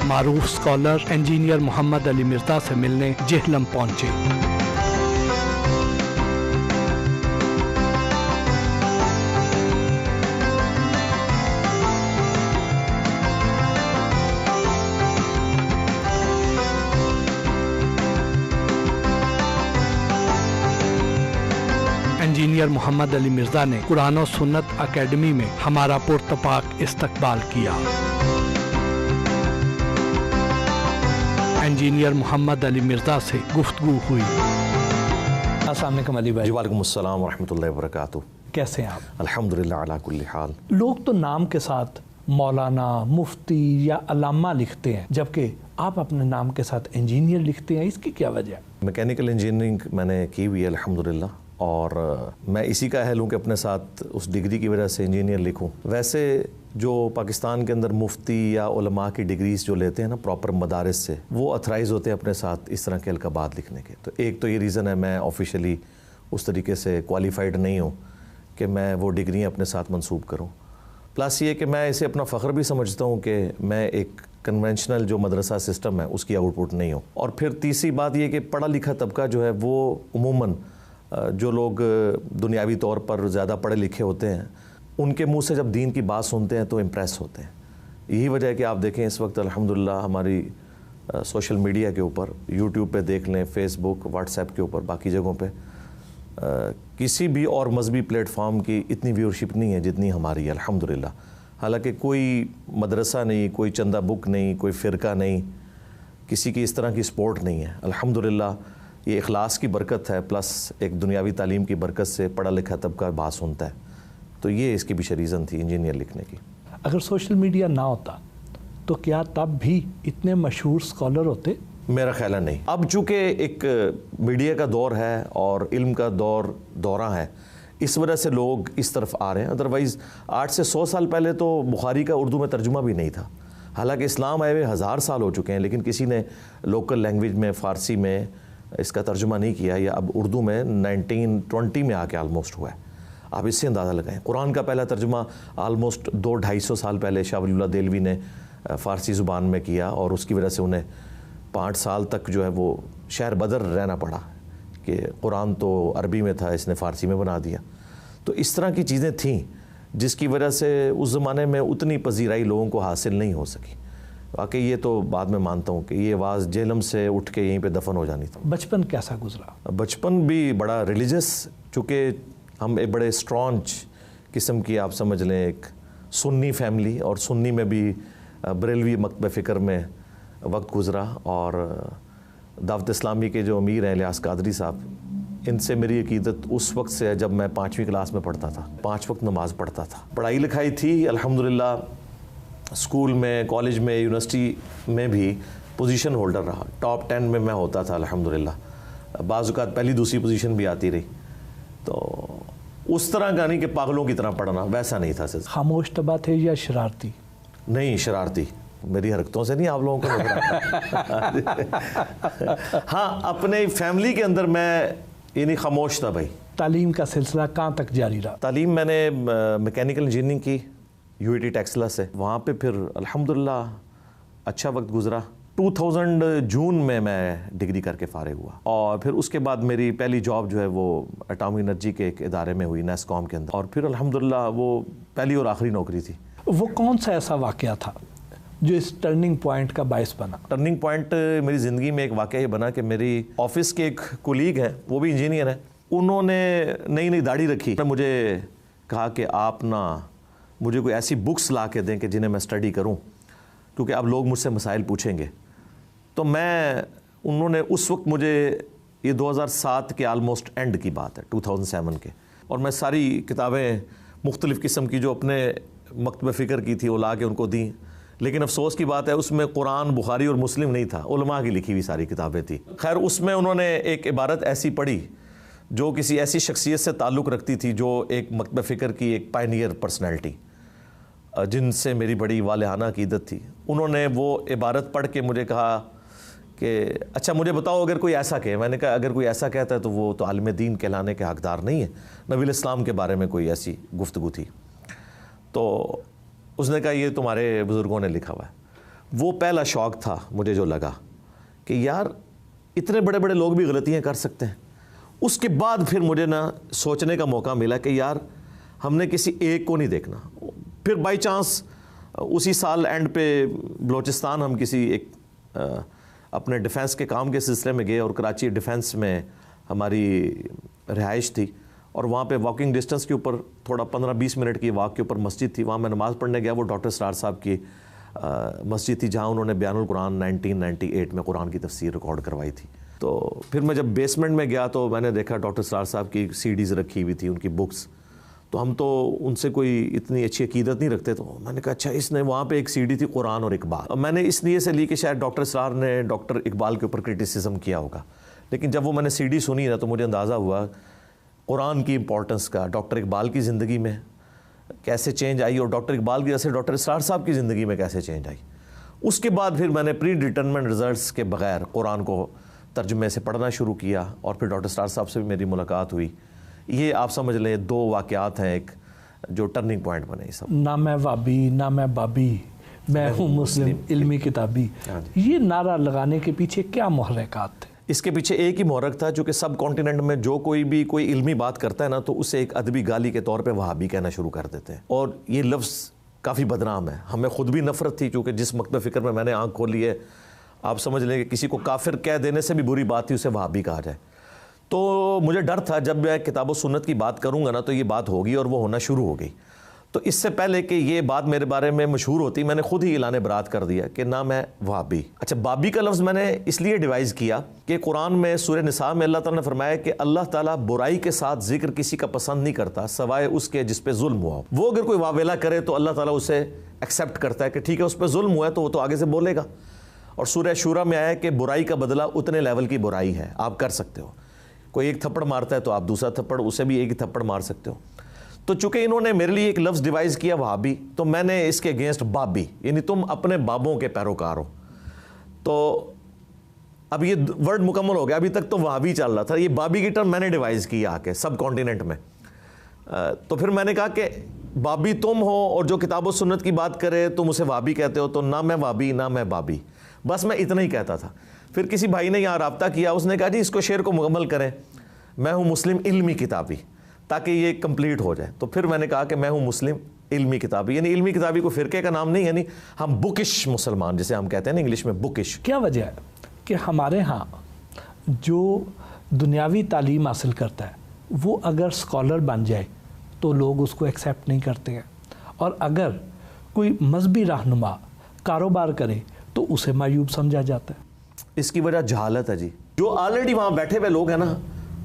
मारूफ scholar engineer Mohammad Ali Mirza से मिलने जेहलम पहुंचे। इंजीनियर मोहम्मद अली मिर्जा ने कुरान और सुन्नत अकेडमी में हमारा पुरतपाक इस्तकबाल किया। इंजीनियर मोहम्मद अली मिर्जा से गुफ्तगू हुई। अस्सलाम वालेकुम अली भाई। वालेकुम अस्सलाम व रहमतुल्लाहि व बरकातुहू। कैसे हैं आप? अल्हम्दुलिल्लाह अला कुल्ली हाल। लोग तो नाम के साथ मौलाना, मुफ्ती या अल्लामा लिखते हैं, जबकि आप अपने नाम के साथ इंजीनियर लिखते हैं, इसकी क्या वजह? मैकेनिकल इंजीनियरिंग मैंने की हुई है अल्हम्दुलिल्लाह, और मैं इसी का अहल हूँ कि अपने साथ उस डिग्री की वजह से इंजीनियर लिखूँ। वैसे जो पाकिस्तान के अंदर मुफ्ती या उलमा की डिग्रीज जो लेते हैं ना प्रॉपर मदारिस से, वो अथराइज होते हैं अपने साथ इस तरह के अलकाबात लिखने के। तो एक तो ये रीज़न है मैं ऑफिशियली उस तरीके से क्वालिफाइड नहीं हूँ कि मैं वो डिग्रियाँ अपने साथ मंसूब करूँ। प्लस ये कि मैं इसे अपना फ़ख्र भी समझता हूँ कि मैं एक कन्वेंशनल जो मदरसा सिस्टम है उसकी आउटपुट नहीं हूँ। और फिर तीसरी बात ये कि पढ़ा लिखा तबका जो है वो उमूमन जो लोग दुनियावी तौर पर ज़्यादा पढ़े लिखे होते हैं उनके मुंह से जब दीन की बात सुनते हैं तो इम्प्रेस होते हैं। यही वजह है कि आप देखें इस वक्त अल्हम्दुलिल्लाह हमारी सोशल मीडिया के ऊपर, यूट्यूब पे देख लें, फेसबुक, व्हाट्सएप के ऊपर, बाकी जगहों पे किसी भी और मजहबी प्लेटफॉर्म की इतनी व्यूअरशिप नहीं है जितनी हमारी है अल्हम्दुलिल्लाह। हालांकि कोई मदरसा नहीं, कोई चंदा बुक नहीं, कोई फ़िरका नहीं, किसी की इस तरह की सपोर्ट नहीं है अल्हम्दुलिल्लाह। ये इखलास की बरकत है, प्लस एक दुनियावी तालीम की बरकत से पढ़ा लिखा तबका बात सुनता है। तो ये इसकी पीछे रीज़न थी इंजीनियर लिखने की। अगर सोशल मीडिया ना होता तो क्या तब भी इतने मशहूर स्कॉलर होते? मेरा ख्याल है नहीं। अब चूँकि एक मीडिया का दौर है और इल्म का दौरा है, इस वजह से लोग इस तरफ आ रहे हैं। अदरवाइज़ 8 से 100 साल पहले तो बुखारी का उर्दू में तर्जुमा भी नहीं था। हालांकि इस्लाम आए हुए 1000 साल हो चुके हैं, लेकिन किसी ने लोकल लैंग्वेज में, फ़ारसी में इसका तर्जुमा नहीं किया, या अब उर्दू में 1920 में आके आलमोस्ट हुआ है। आप इससे अंदाज़ा लगाएं, कुरान का पहला तर्जुमा आलमोस्ट 200-250 साल पहले शाह वलीउल्लाह देलवी ने फ़ारसी ज़ुबान में किया, और उसकी वजह से उन्हें 5 साल तक जो है वो शहर बदर रहना पड़ा कि कुरान तो अरबी में था, इसने फ़ारसी में बना दिया। तो इस तरह की चीज़ें थीं जिसकी वजह से उस ज़माने में उतनी पजीराई लोगों को हासिल नहीं हो सकी। वाकई ये तो बाद में मानता हूँ कि ये आवाज़ जेहलम से उठ के यहीं पे दफन हो जानी थी। बचपन कैसा गुजरा? बचपन भी बड़ा रिलीजियस, चूँकि हम एक बड़े स्ट्रॉन्च किस्म की, आप समझ लें, एक सुन्नी फैमिली, और सुन्नी में भी बरेलवी मकतब फ़िक्र में वक्त गुजरा। और दावत इस्लामी के जो अमीर हैं इलियास कादरी साहब, इनसे मेरी अकीदत उस वक्त से है जब मैं 5वीं क्लास में पढ़ता था। 5 वक्त नमाज़ पढ़ता था, पढ़ाई लिखाई थी अल्हम्दुलिल्लाह। स्कूल में, कॉलेज में, यूनिवर्सिटी में भी पोजीशन होल्डर रहा। टॉप 10 में मैं होता था अल्हम्दुलिल्लाह। बाज़ औक़ात पहली दूसरी पोजीशन भी आती रही। तो उस तरह का नहीं कि पागलों की तरह पढ़ना, वैसा नहीं था। खामोश तबा थे या शरारती? नहीं, शरारती। मेरी हरकतों से नहीं आप लोगों को नजर आता। हाँ, अपने फैमिली के अंदर मैं यानी खामोश था भाई। तालीम का सिलसिला कहाँ तक जारी रहा? तालीम मैंने मैकेनिकल इंजीनियरिंग की यूएटी टेक्सला से। वहाँ पे फिर अल्हम्दुलिल्लाह अच्छा वक्त गुजरा। 2000 जून में मैं डिग्री करके फ़ारिग हुआ, और फिर उसके बाद मेरी पहली जॉब जो है वो एटॉमिक एनर्जी के एक इदारे में हुई, नेस्कॉम के अंदर। और फिर अल्हम्दुलिल्लाह वो पहली और आखिरी नौकरी थी। वो कौन सा ऐसा वाक़या था जो इस टर्निंग पॉइंट का बायस बना? टर्निंग पॉइंट मेरी ज़िंदगी में एक वाक़या ये बना कि मेरी ऑफिस के एक कोलीग हैं, वो भी इंजीनियर हैं। उन्होंने नई नई दाढ़ी रखी। मुझे कहा कि आप ना मुझे कोई ऐसी बुक्स ला के दें कि जिन्हें मैं स्टडी करूं, क्योंकि अब लोग मुझसे मसाइल पूछेंगे। तो उन्होंने उस वक्त मुझे, ये 2007 के आलमोस्ट एंड की बात है, 2007 के, और मैं सारी किताबें मुख्तलिफ़ किस्म की जो अपने मकतब फ़िक्र की थी वो ला के उनको दी। लेकिन अफसोस की बात है उसमें कुरान, बुखारी और मुस्लिम नहीं था, उलमा की लिखी हुई सारी किताबें थी। खैर, उसमें उन्होंने एक इबारत ऐसी पढ़ी जो किसी ऐसी शख्सियत से ताल्लुक़ रखती थी जो एक मकतब फ़िक्र की एक पायनियर पर्सनैलिटी, जिनसे मेरी बड़ी वालिहाना अकीदत थी। उन्होंने वो इबारत पढ़ के मुझे कहा कि अच्छा मुझे बताओ अगर कोई ऐसा कहे। मैंने कहा अगर कोई ऐसा कहता है तो वो तो आलिम दीन कहलाने के हकदार नहीं है। नबी इस्लाम के बारे में कोई ऐसी गुफ्तगू थी। तो उसने कहा ये तुम्हारे बुज़ुर्गों ने लिखा हुआ है। वो पहला शौक था मुझे जो लगा कि यार इतने बड़े बड़े लोग भी गलतियां कर सकते हैं। उसके बाद फिर मुझे ना सोचने का मौका मिला कि यार हमने किसी एक को नहीं देखना। फिर बाई चांस उसी साल एंड पे बलूचिस्तान हम किसी एक अपने डिफेंस के काम के सिलसिले में गए और कराची डिफेंस में हमारी रिहाइश थी और वहाँ पे वॉकिंग डिस्टेंस के ऊपर थोड़ा 15-20 मिनट की वॉक के ऊपर मस्जिद थी। वहाँ मैं नमाज़ पढ़ने गया। वो डॉक्टर सरार साहब की मस्जिद थी जहाँ उन्होंने बयानुल कुरान 1998 में कुरान की तफसीर रिकॉर्ड करवाई थी। तो फिर मैं जब बेसमेंट में गया तो मैंने देखा डॉक्टर सरार साहब की सीडीज़ रखी हुई थी, उनकी बुक्स। तो हम तो उनसे कोई इतनी अच्छी अकीदत नहीं रखते। तो मैंने कहा अच्छा, इसने वहाँ पे एक सीडी थी कुरान और इकबाल। मैंने इस लिए से ली कि शायद डॉक्टर सरार ने डॉक्टर इकबाल के ऊपर क्रिटिसिज्म किया होगा। लेकिन जब वो मैंने सीडी सुनी ना तो मुझे अंदाज़ा हुआ कुरान की इंपॉर्टेंस का, डॉक्टर इकबाल की ज़िंदगी में कैसे चेंज आई और डॉक्टर इकबाल की वजह से डॉक्टर सरार साहब की ज़िंदगी में कैसे चेंज आई। उसके बाद फिर मैंने प्री डिटरमिनेंट रिजल्ट्स के बगैर कुरान को तर्जुमे से पढ़ना शुरू किया और फिर डॉक्टर सरार साहब से भी मेरी मुलाकात हुई। ये आप समझ लें 2 वाक़यात हैं एक जो टर्निंग पॉइंट बने। ये सब ना मैं वाबी ना मैं बाबी, मैं हूँ मुस्लिम इल्मी किताबी, ये नारा लगाने के पीछे क्या मुहर्रिकात थे? इसके पीछे एक ही मुहर्रिक था, चूँकि सब कॉन्टिनेंट में जो कोई इल्मी बात करता है ना तो उसे एक अदबी गाली के तौर पे वहाबी कहना शुरू कर देते हैं। और ये लफ्ज़ काफ़ी बदनाम है। हमें ख़ुद भी नफ़रत थी, चूँकि जिस मकतब फ़िक्र में मैंने आँख खोली है, आप समझ लें कि किसी को काफिर कह देने से भी बुरी बात थी उसे वहाबी कहा जाए। तो मुझे डर था जब मैं किताब व सुन्नत की बात करूँगा ना तो ये बात होगी और वो होना शुरू हो गई। तो इससे पहले कि ये बात मेरे बारे में मशहूर होती, मैंने खुद ही ऐलान बरात कर दिया कि ना मैं वहाबी। अच्छा, बाबी का लफ्ज़ मैंने इसलिए डिवाइस किया कि कुरान में सूरह निसा में अल्लाह ताला ने फरमाया कि अल्लाह ताला बुराई के साथ जिक्र किसी का पसंद नहीं करता सवाए उसके जिस पे जुल्म हुआ। वो अगर कोई वावेला करे तो अल्लाह ताला उसे एक्सेप्ट करता है कि ठीक है उस पर जुल्म हुआ है तो वो तो आगे से बोलेगा। और सूरह शूरा में आया कि बुराई का बदला उतने लेवल की बुराई है, आप कर सकते हो। कोई एक थप्पड़ मारता है तो आप दूसरा थप्पड़ उसे भी एक ही थप्पड़ मार सकते हो। तो चूंकि इन्होंने मेरे लिए एक लफ्ज़ डिवाइस किया वहाबी, तो मैंने इसके अगेंस्ट बाबी, यानी तुम अपने बाबों के पैरोकार हो। तो अब ये वर्ड मुकम्मल हो गया। अभी तक तो वहाबी चल रहा था, ये बाबी की टर्म मैंने डिवाइस की आके सब कॉन्टिनेंट में। तो फिर मैंने कहा कि बाबी तुम हो और जो किताब सुन्नत की बात करे तुम उसे वहाबी कहते हो, तो ना मैं वहाबी ना मैं बाबी, बस मैं इतना ही कहता था। फिर किसी भाई ने यहाँ राब्ता किया, उसने कहा जी इसको शेर को मुकम्मल करें, मैं हूँ मुस्लिम इल्मी किताबी, ताकि ये कंप्लीट हो जाए। तो फिर मैंने कहा कि मैं हूँ मुस्लिम इल्मी किताबी, यानी इल्मी किताबी को फ़िरके का नाम नहीं, यानी हम बुकिश मुसलमान जिसे हम कहते हैं ना इंग्लिश में, बुकिश। क्या वजह है कि हमारे यहाँ जो दुनियावी तालीम हासिल करता है वो अगर स्कॉलर बन जाए तो लोग उसको एक्सेप्ट नहीं करते हैं, और अगर कोई मजहबी रहनुमा कारोबार करे तो उसे मायूब समझा जाता है? इसकी वजह जहालत है जी। जो ऑलरेडी वहाँ बैठे हुए लोग हैं ना,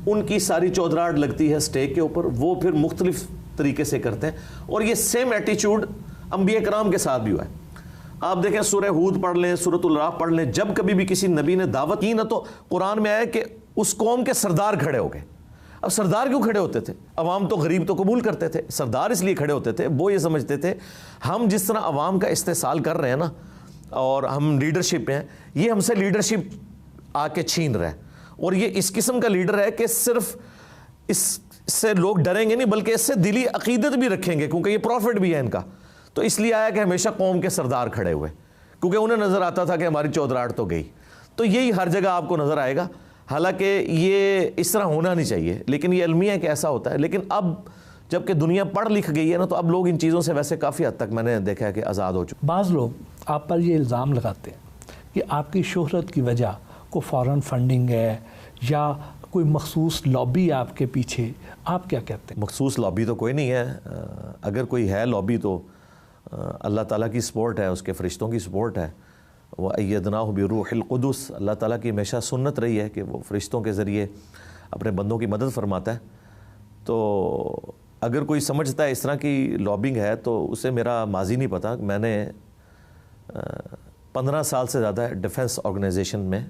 उनकी सारी चौधराहट लगती है स्टेक के ऊपर, वो फिर मुख्तलिफ तरीके से करते हैं। और ये सेम एटीट्यूड अंबिया कराम के साथ भी हुआ है। आप देखें सूरह हूद पढ़ लें, सूरतुल राह पढ़ लें, जब कभी भी किसी नबी ने दावत की ना तो कुरान में आया कि उस कौम के सरदार खड़े हो गए। अब सरदार क्यों खड़े होते थे? अवाम तो गरीब तो कबूल करते थे, सरदार इसलिए खड़े होते थे, वो ये समझते थे हम जिस तरह अवाम का इस्तेसाल कर रहे हैं ना और हम लीडरशिप हैं, ये हमसे लीडरशिप आके छीन रहा है। और ये इस किस्म का लीडर है कि सिर्फ इससे लोग डरेंगे नहीं बल्कि इससे दिली अकीदत भी रखेंगे, क्योंकि ये प्रॉफिट भी है इनका। तो इसलिए आया कि हमेशा कौम के सरदार खड़े हुए, क्योंकि उन्हें नज़र आता था कि हमारी चौधराहट तो गई। तो यही हर जगह आपको नज़र आएगा। हालांकि ये इस तरह होना नहीं चाहिए, लेकिन ये अलमिया कि ऐसा होता है। लेकिन अब जबकि दुनिया पढ़ लिख गई है ना, तो अब लोग इन चीज़ों से वैसे काफ़ी हद तक मैंने देखा है कि आज़ाद हो चुके। बाज़ लोग आप पर ये इल्ज़ाम लगाते हैं कि आपकी शोहरत की वजह को फ़ॉरेन फंडिंग है या कोई मखसूस लॉबी आपके पीछे, आप क्या कहते हैं? मखसूस लॉबी तो कोई नहीं है। अगर कोई है लॉबी तो अल्लाह ताला की सपोर्ट है, उसके फ़रिश्तों की सपोर्ट है। वह अय्यदनाहु बिरूहिल कुदुस, अल्लाह ताला की हमेशा सुन्नत रही है कि वो फ़रिश्तों के ज़रिए अपने बंदों की मदद फरमाता है। तो अगर कोई समझता है इस तरह की लॉबिंग है तो उसे मेरा माजी नहीं पता। मैंने 15 साल से ज़्यादा डिफेंस ऑर्गेनाइजेशन में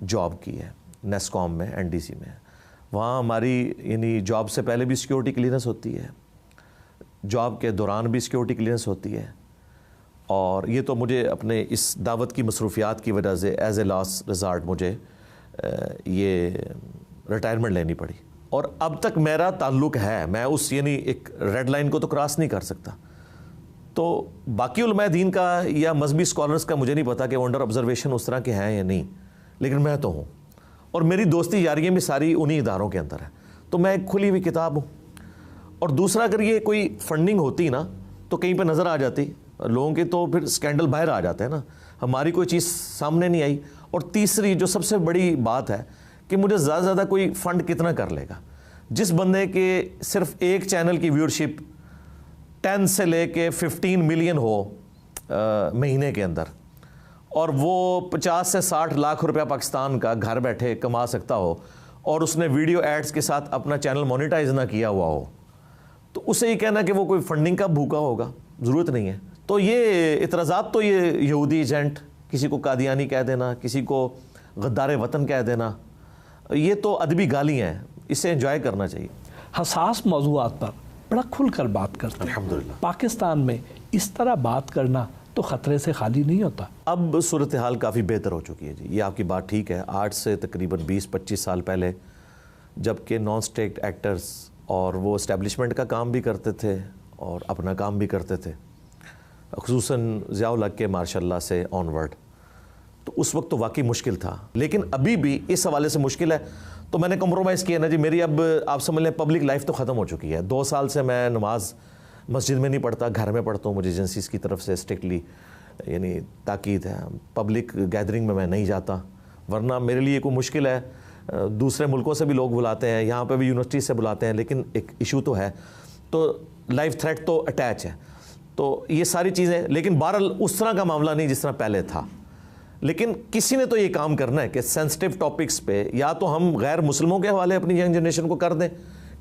जॉब की है, नेस्कॉम में, एनडीसी में। वहाँ हमारी यानी जॉब से पहले भी सिक्योरिटी क्लियरेंस होती है, जॉब के दौरान भी सिक्योरिटी क्लियरेंस होती है। और ये तो मुझे अपने इस दावत की मसरूफियात की वजह से एज ए लास्ट रिज़ॉर्ट मुझे ये रिटायरमेंट लेनी पड़ी। और अब तक मेरा ताल्लुक़ है, मैं उस यानी एक रेड लाइन को तो क्रॉस नहीं कर सकता। तो बाकी उलमा दीन का या मजहबी स्कॉलर्स का मुझे नहीं पता कि वो अंडर ऑब्जर्वेशन उस तरह के हैं या नहीं, लेकिन मैं तो हूँ और मेरी दोस्ती यारियाँ भी सारी उन्हीं इदारों के अंदर है, तो मैं एक खुली हुई किताब हूँ। और दूसरा, अगर ये कोई फंडिंग होती ना तो कहीं पर नज़र आ जाती लोगों के, तो फिर स्कैंडल बाहर आ जाते हैं ना, हमारी कोई चीज़ सामने नहीं आई। और तीसरी जो सबसे बड़ी बात है कि मुझे ज़्यादा से ज़्यादा कोई फ़ंड कितना कर लेगा। जिस बंदे के सिर्फ एक चैनल की व्यूअरशिप 10 से लेके 15 मिलियन हो महीने के अंदर, और वो 50 से 60 लाख रुपया पाकिस्तान का घर बैठे कमा सकता हो, और उसने वीडियो एड्स के साथ अपना चैनल मोनेटाइज ना किया हुआ हो, तो उसे ये कहना कि वो कोई फंडिंग का भूखा होगा, ज़रूरत नहीं है। तो ये इतराज़ात, तो ये यहूदी एजेंट, किसी को कादियानी कह देना, किसी को गद्दार वतन कह देना, ये तो अदबी गालियाँ हैं, इसे एंजॉय करना चाहिए। हसास मौज़ूआत पर बड़ा खुलकर बात करते हैं। अल्हम्दुलिल्लाह। पाकिस्तान में इस तरह बात करना तो ख़तरे से खाली नहीं होता। अब सूरत हाल काफ़ी बेहतर हो चुकी है जी, ये आपकी बात ठीक है। आज से तकरीबन 20-25 साल पहले जबकि नॉन स्टेट एक्टर्स और वो इस्टेब्लिशमेंट का काम भी करते थे और अपना काम भी करते थे, खुसूसन ज़िया-उल हक़ के माशाअल्लाह से ऑनवर्ड, तो उस वक्त तो वाकई मुश्किल था। लेकिन अभी भी इस हवाले से मुश्किल है, तो मैंने कम्प्रोमाइज़ किया ना जी। मेरी अब आप समझ लें पब्लिक लाइफ तो ख़त्म हो चुकी है। 2 साल से मैं नमाज मस्जिद में नहीं पढ़ता, घर में पढ़ता हूँ। मुझे एजेंसीज़ की तरफ से स्ट्रिक्टली यानी ताकीद है, पब्लिक गैदरिंग में मैं नहीं जाता, वरना मेरे लिए कोई मुश्किल है। दूसरे मुल्कों से भी लोग बुलाते हैं, यहाँ पे भी यूनिवर्सिटी से बुलाते हैं, लेकिन एक इशू तो है, तो लाइफ थ्रेट तो अटैच है, तो ये सारी चीज़ें। लेकिन बहरहाल उस तरह का मामला नहीं जिस तरह पहले था। लेकिन किसी ने तो ये काम करना है कि सेंसिटिव टॉपिक्स पे या तो हम गैर मुस्लिमों के हवाले अपनी यंग जनरेशन को कर दें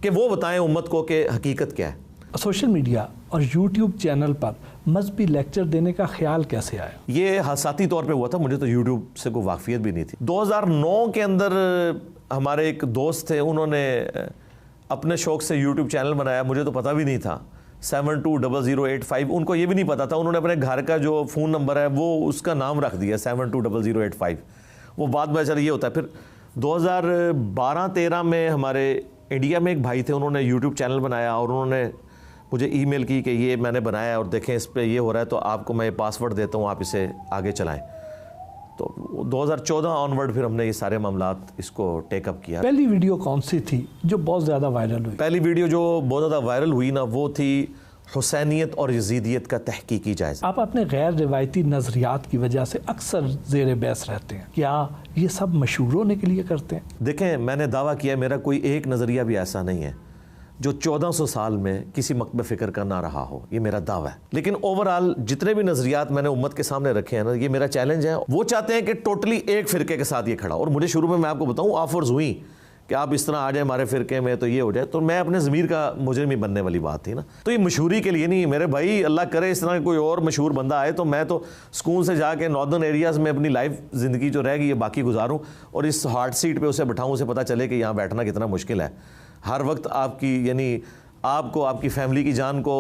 कि वो बताएं उम्मत को कि हकीकत क्या है। सोशल मीडिया और यूट्यूब चैनल पर मजहबी लेक्चर देने का ख्याल कैसे आया? ये हादसाती तौर पे हुआ था, मुझे तो यूट्यूब से कोई वाकफियत भी नहीं थी। 2009 के अंदर हमारे एक दोस्त थे, उन्होंने अपने शौक़ से यूट्यूब चैनल बनाया, मुझे तो पता भी नहीं था। 720085, उनको ये भी नहीं पता था, उन्होंने अपने घर का जो फ़ोन नंबर है वो उसका नाम रख दिया 720085। वो बाद में चल ये होता है। फिर 2012-13 में हमारे इंडिया में एक भाई थे, उन्होंने यूट्यूब चैनल बनाया और उन्होंने मुझे ईमेल की कि ये मैंने बनाया और देखें इस पर ये हो रहा है, तो आपको मैं पासवर्ड देता हूँ, आप इसे आगे चलाएं। तो 2014 ऑनवर्ड फिर हमने ये सारे मामलात इसको टेकअप किया। पहली वीडियो कौन सी थी जो बहुत ज़्यादा वायरल हुई? पहली वीडियो जो बहुत ज़्यादा वायरल हुई ना, वो थी हुसैनियत और यजीदियत का तहकीकी जायज़ा। आप अपने गैर रिवायती नज़रियात की वजह से अक्सर ज़ेर बहस रहते हैं, क्या ये सब मशहूर होने के लिए करते हैं? देखें, मैंने दावा किया मेरा कोई एक नज़रिया भी ऐसा नहीं है जो 1400 साल में किसी मकतब फ़िक्र का ना रहा हो, ये मेरा दावा है। लेकिन ओवरऑल जितने भी नज़रियात मैंने उम्मत के सामने रखे हैं ना, ये मेरा चैलेंज है। वो चाहते हैं कि टोटली एक फ़िरके के साथ ये खड़ा, और मुझे शुरू में मैं आपको बताऊँ ऑफर्स हुई कि आप इस तरह आ जाए हमारे फ़िरके में तो ये हो जाए, तो मैं अपने ज़मीर का मुजरिम ही बनने वाली बात थी ना। तो ये मशहूरी के लिए नहीं मेरे भाई, अल्लाह करे इस तरह कोई और मशहूर बंदा आए तो मैं तो स्कूल से जाके नॉर्दर्न एरियाज़ में अपनी लाइफ ज़िंदगी जो रहेगी ये बाकी गुजारूँ, और इस हार्ड सीट पर उसे बैठाऊँ, उसे पता चले कि यहाँ बैठना कितना मुश्किल है। हर वक्त आपकी यानी आपको आपकी फैमिली की जान को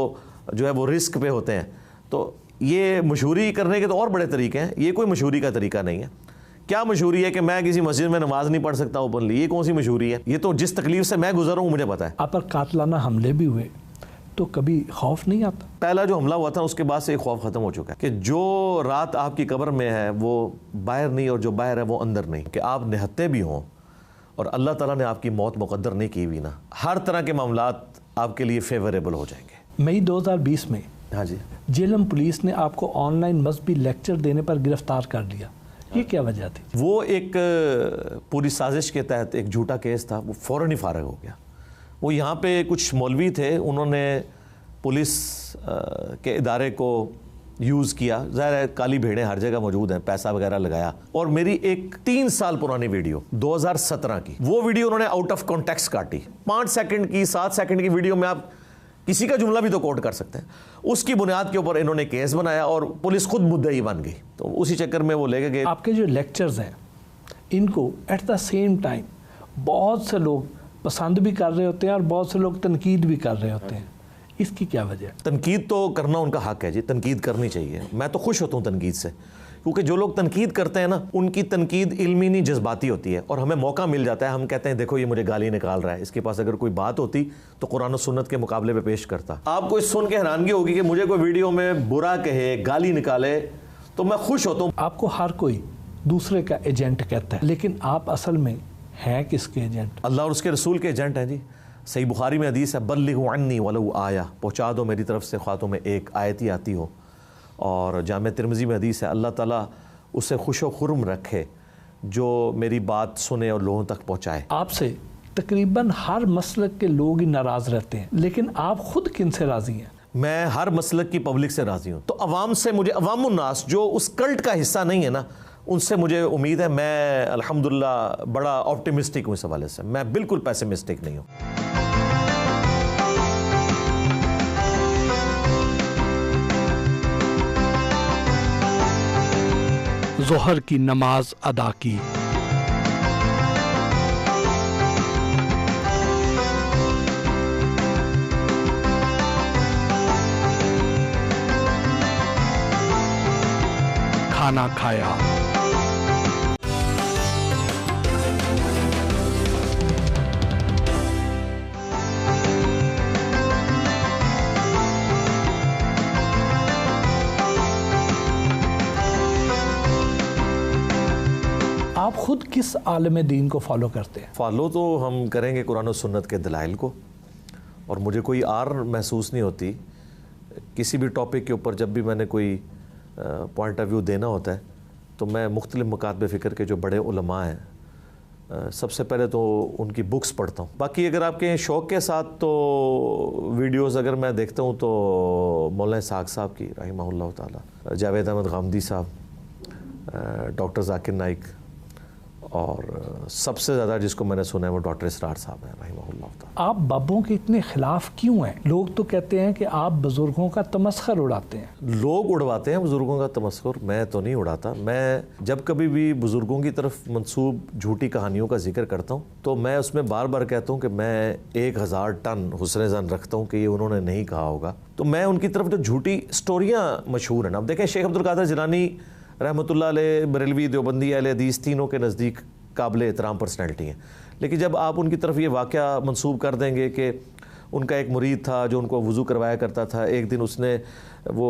जो है वो रिस्क पे होते हैं। तो ये मशहूरी करने के तो और बड़े तरीके हैं, ये कोई मशहूरी का तरीका नहीं है। क्या मशहूरी है कि मैं किसी मस्जिद में नमाज नहीं पढ़ सकता ओपनली, ये कौन सी मशहूरी है? ये तो जिस तकलीफ से मैं गुजर रहा हूँ मुझे पता है। आप पर कातलाना हमले भी हुए तो कभी खौफ नहीं आता? पहला जो हमला हुआ था उसके बाद से खौफ ख़त्म हो चुका है कि जो रात आपकी कब्र में है वो बाहर नहीं, और जो बाहर है वो अंदर नहीं। कि आप निहत्ते भी हों और अल्लाह ताला ने आपकी मौत मुक़द्दर नहीं की हुई ना, हर तरह के मामलात आपके लिए फेवरेबल हो जाएंगे। मई 2020 में हाँ जी, जेलम पुलिस ने आपको ऑनलाइन मजहबी लेक्चर देने पर गिरफ्तार कर लिया, ये क्या वजह थी? वो एक पूरी साजिश के तहत एक झूठा केस था, वो फ़ौरन ही फारग हो गया। वो यहाँ पे कुछ मौलवी थे, उन्होंने पुलिस के इदारे को यूज़ किया। ज़ाहिर है काली भेड़ें हर जगह मौजूद हैं, पैसा वगैरह लगाया। और मेरी एक 3 साल पुरानी वीडियो 2017 की, वो वीडियो उन्होंने आउट ऑफ कॉन्टेक्स्ट काटी। 5 सेकंड की 7 सेकंड की वीडियो में आप किसी का जुमला भी तो कोट कर सकते हैं। उसकी बुनियाद के ऊपर इन्होंने केस बनाया और पुलिस खुद मुद्दई बन गई, तो उसी चक्कर में वो ले गए। आपके जो लेक्चर्स हैं इनको एट द सेम टाइम बहुत से लोग पसंद भी कर रहे होते हैं और बहुत से लोग तनकीद भी कर रहे होते हैं, इसकी क्या वजह है? तनकीद तो करना उनका हक है जी, तनकीद करनी चाहिए। मैं तो खुश होता हूँ तनकीद से, क्योंकि जो लोग तनकीद करते हैं ना, उनकी तनकीद इल्मी नहीं जज्बाती होती है, और हमें मौका मिल जाता है, हम कहते हैं देखो ये मुझे गाली निकाल रहा है, इसके पास अगर कोई बात होती तो कुरान और सुन्नत के मुकाबले पे पेश करता। आपको इस सुन के हैरानगी होगी कि मुझे कोई वीडियो में बुरा कहे, गाली निकाले तो मैं खुश होता हूँ। आपको हर कोई दूसरे का एजेंट कहता है, लेकिन आप असल में हैं किसके एजेंट? अल्लाह और उसके रसूल के एजेंट हैं जी। सही बुखारी में हदीस है, बल्लिगु अन्नी वलौ आया, पहुँचा दो मेरी तरफ से ख्वातों में एक आयत ही आती हो। और जामे तिरमिज़ी में हदीस है, अल्लाह ताला उसे खुश व खुर्म रखे जो मेरी बात सुने और लोगों तक पहुँचाए। आपसे तकरीबन हर मसलक के लोग ही नाराज़ रहते हैं, लेकिन आप खुद किन से राज़ी हैं? मैं हर मसलक की पब्लिक से राज़ी हूँ। तो अवाम से मुझे, अवामुन्नास जो उस कल्ट का हिस्सा नहीं है ना, उनसे मुझे उम्मीद है। मैं अल्हम्दुलिल्लाह बड़ा ऑप्टिमिस्टिक हूँ इस हवाले से, मैं बिल्कुल पेसिमिस्टिक नहीं हूँ। ज़ोहर की नमाज अदा की। खाना खाया। आप खुद किस आलम दीन को फॉलो करते हैं? फॉलो तो हम करेंगे कुरान और सुन्नत के दलाइल को, और मुझे कोई आर महसूस नहीं होती किसी भी टॉपिक के ऊपर। जब भी मैंने कोई पॉइंट ऑफ व्यू देना होता है तो मैं मुख्तलिफ मकातब फ़िक्र के जो बड़े उलमा हैं, सबसे पहले तो उनकी बुक्स पढ़ता हूँ। बाकी अगर आपके शौक़ के साथ तो वीडियोस अगर मैं देखता हूँ तो मौलाना इसहाक़ साहब की रहिमहुल्लाह ताला, जावेद अहमद गामदी साहब, डॉक्टर जाकिर नाइक, और सबसे ज़्यादा जिसको मैंने सुना है वो डॉक्टर इसरार साहब हैं रहिमहुल्लाह ताला। आप बाबों के इतने खिलाफ क्यों हैं? लोग तो कहते हैं कि आप बुज़ुर्गों का तमस्खुर उड़ाते हैं। लोग उड़वाते हैं बुज़ुर्गों का तमस्खुर, मैं तो नहीं उड़ाता। मैं जब कभी भी बुज़ुर्गों की तरफ मंसूब झूठी कहानियों का जिक्र करता हूँ तो मैं उसमें बार बार कहता हूँ कि मैं 1000 टन हुस्न ज़न रखता हूँ कि ये उन्होंने नहीं कहा होगा। तो मैं उनकी तरफ जो झूठी स्टोरियाँ मशहूर हैं ना, अब देखें शेख अब्दुल कादिर जिलानी रहमतुल्लाह अलैह बरेलवी देवबंदी अहले हदीस तीनों के नज़दीक काबिल एहतराम पर्सनैलिटी हैं, लेकिन जब आप उनकी तरफ ये वाक़या मंसूब कर देंगे कि उनका एक मुरीद था जो उनको वज़ू करवाया करता था, एक दिन उसने वो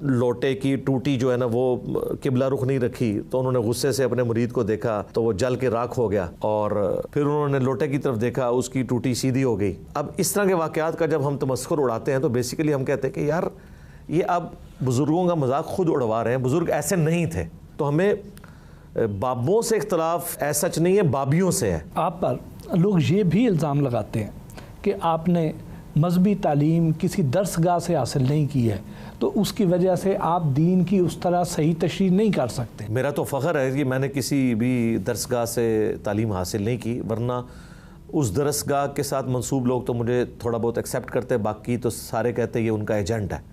लोटे की टूटी जो है ना वो किबला रुख नहीं रखी, तो उन्होंने गुस्से से अपने मुरीद को देखा तो वो जल के राख हो गया, और फिर उन्होंने लोटे की तरफ देखा, उसकी टूटी सीधी हो गई। अब इस तरह के वाक़यात का जब हम तमस्खुर उड़ाते हैं तो बेसिकली हम कहते हैं कि यार ये अब बुज़ुर्गों का मजाक खुद उड़वा रहे हैं, बुज़ुर्ग ऐसे नहीं थे। तो हमें बाबों से इख्तलाफ ऐसा सच नहीं है, बाबियों से है। आप पर लोग ये भी इल्ज़ाम लगाते हैं कि आपने मजहबी तालीम किसी दरसगाह से हासिल नहीं की है, तो उसकी वजह से आप दीन की उस तरह सही तशरीह नहीं कर सकते। मेरा तो फ़ख्र है कि मैंने किसी भी दरसगाह से तालीम हासिल नहीं की, वरना उस दरसगाह के साथ मंसूब लोग तो मुझे थोड़ा बहुत एक्सेप्ट करते, बाकी तो सारे कहते ये उनका एजेंट है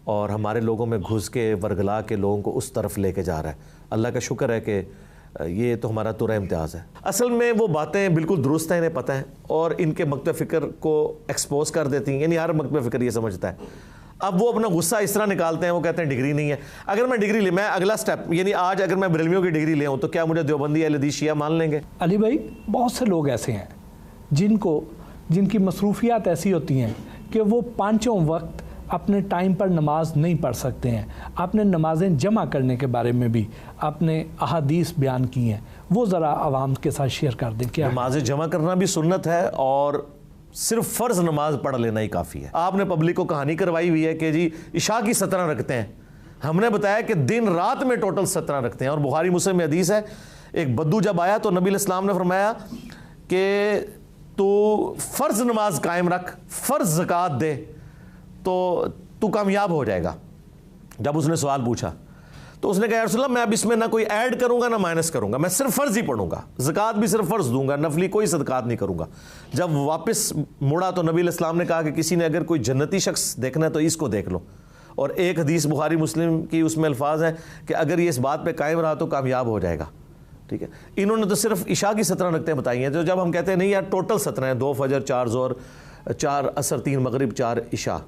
और हमारे लोगों में घुस के वर्गला के लोगों को उस तरफ लेके जा रहा है। अल्लाह का शुक्र है कि ये तो हमारा तुरा इम्तियाज़ है। असल में वो बातें बिल्कुल दुरुस्त हैं, इन्हें पता है, और इनके मकतब फ़िक्र को एक्सपोज कर देती हैं, यानी हर मकतब फ़िक्र ये समझता है। अब वो अपना गुस्सा इस तरह निकालते हैं, वो कहते हैं डिग्री नहीं है। अगर मैं डिग्री ले, मैं अगला स्टेप, यानी आज अगर मैं बरेलवियों की डिग्री ले आऊँ तो क्या मुझे देवबंदी अहले हदीस शिया मान लेंगे? अली भाई, बहुत से लोग ऐसे हैं जिनकी मसरूफियात ऐसी होती हैं कि वो पाँचों वक्त अपने टाइम पर नमाज नहीं पढ़ सकते हैं। आपने नमाजें जमा करने के बारे में भी आपने अहादीस बयान की हैं, वो ज़रा आवाम के साथ शेयर कर दें। क्या नमाजें जमा करना भी सुन्नत है और सिर्फ फ़र्ज नमाज पढ़ लेना ही काफ़ी है। आपने पब्लिक को कहानी करवाई हुई है कि जी इशा की 17 रखते हैं, हमने बताया कि दिन रात में टोटल 17 रखते हैं। और बुखारी मुस्लिम में हदीस है, एक बद्दू जब आया तो नबी इस्लाम ने फरमाया कि तू फ़र्ज नमाज कायम रख, फ़र्ज ज़कात दे तो तू कामयाब हो जाएगा। जब उसने सवाल पूछा तो उसने कहा या रसूल अल्लाह, मैं अब इसमें ना कोई ऐड करूंगा ना माइनस करूंगा, मैं सिर्फ फ़र्ज ही पढ़ूंगा, ज़कात भी सिर्फ फ़र्ज दूंगा, नफली कोई सदकात नहीं करूंगा। जब वापस मुड़ा तो नबी इस्लाम ने कहा कि किसी ने अगर कोई जन्नती शख्स देखना है तो इसको देख लो। और एक हदीस बुखारी मुस्लिम की उसमें अल्फाज हैं कि अगर ये इस बात पर कायम रहा तो कामयाब हो जाएगा। ठीक है, इन्होंने तो सिर्फ इशा की 17 रखते बताई हैं। तो जब हम कहते हैं नहीं यार टोटल 17 हैं, 2 फजर 4 ज़ोहर 4 असर 3 मगरिब 4 इशा,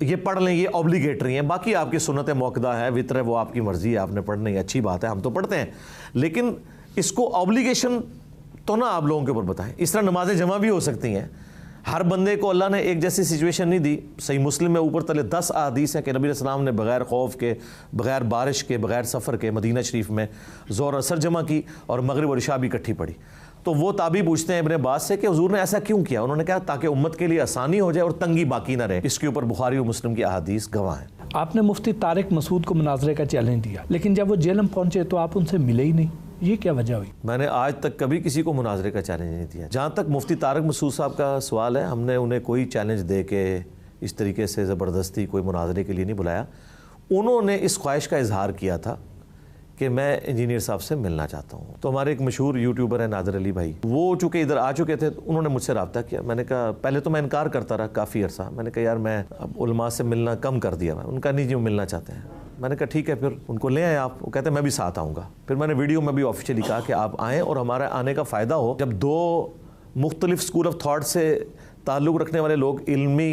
ये पढ़ लें, ये ऑब्लिगेटरी हैं, बाकी आपकी सुन्नत मौक़दा है, वितर है, वो आपकी मर्ज़ी है, आपने पढ़नी है, अच्छी बात है, हम तो पढ़ते हैं, लेकिन इसको ऑब्लिगेशन तो ना आप लोगों के ऊपर बताएं। इस तरह नमाज जमा भी हो सकती हैं, हर बंदे को अल्लाह ने एक जैसी सिचुएशन नहीं दी। सही मुस्लिम में ऊपर तले 10 अहादीस हैं कि नबी अलैहि सलाम ने बग़ैर खौफ के, बग़ैर बारिश के, बग़ैर सफ़र के मदीना शरीफ में ज़ोर असर जमा की और मगरिब और इशा भी इकट्ठी पढ़ी। तो वो ताबी पूछते हैं इब्न अब्बास से कि हुज़ूर ने ऐसा क्यों किया? उन्होंने कहा ताकि उम्मत के लिए आसानी हो जाए और तंगी बाकी ना रहे। इसके ऊपर बुखारी और मुस्लिम की अहादीस गवाह हैं। आपने मुफ्ती तारिक मसूद को मुनाजरे का चैलेंज दिया, लेकिन जब वो जेलम पहुंचे तो आप उनसे मिले ही नहीं, ये क्या वजह हुई? मैंने आज तक कभी किसी को मुनाजरे का चैलेंज नहीं दिया। जहाँ तक मुफ्ती तारिक मसूद साहब का सवाल है, हमने उन्हें कोई चैलेंज दे के इस तरीके से ज़बरदस्ती कोई मुनाजरे के लिए नहीं बुलाया। उन्होंने इस ख्वाहिश का इजहार किया था कि मैं इंजीनियर साहब से मिलना चाहता हूँ। तो हमारे एक मशहूर यूट्यूबर है नादिर अली भाई, वो चूँकि इधर आ चुके थे, तो उन्होंने मुझसे रब्ता किया। मैंने कहा, पहले तो मैं इनकार करता रहा काफ़ी अर्सा, मैंने कहा यार मैं अब उलमा से मिलना कम कर दिया। मैं उनका नहीं जी मिलना चाहते हैं। मैंने कहा ठीक है, फिर उनको ले आए आप। वो कहते हैं मैं भी साथ आऊँगा। फिर मैंने वीडियो में भी ऑफिशियली कहा कि आप आएँ और हमारे आने का फ़ायदा हो। जब दो मुख्तलिफ स्कूल ऑफ थाट से ताल्लुक़ रखने वाले लोग इल्मी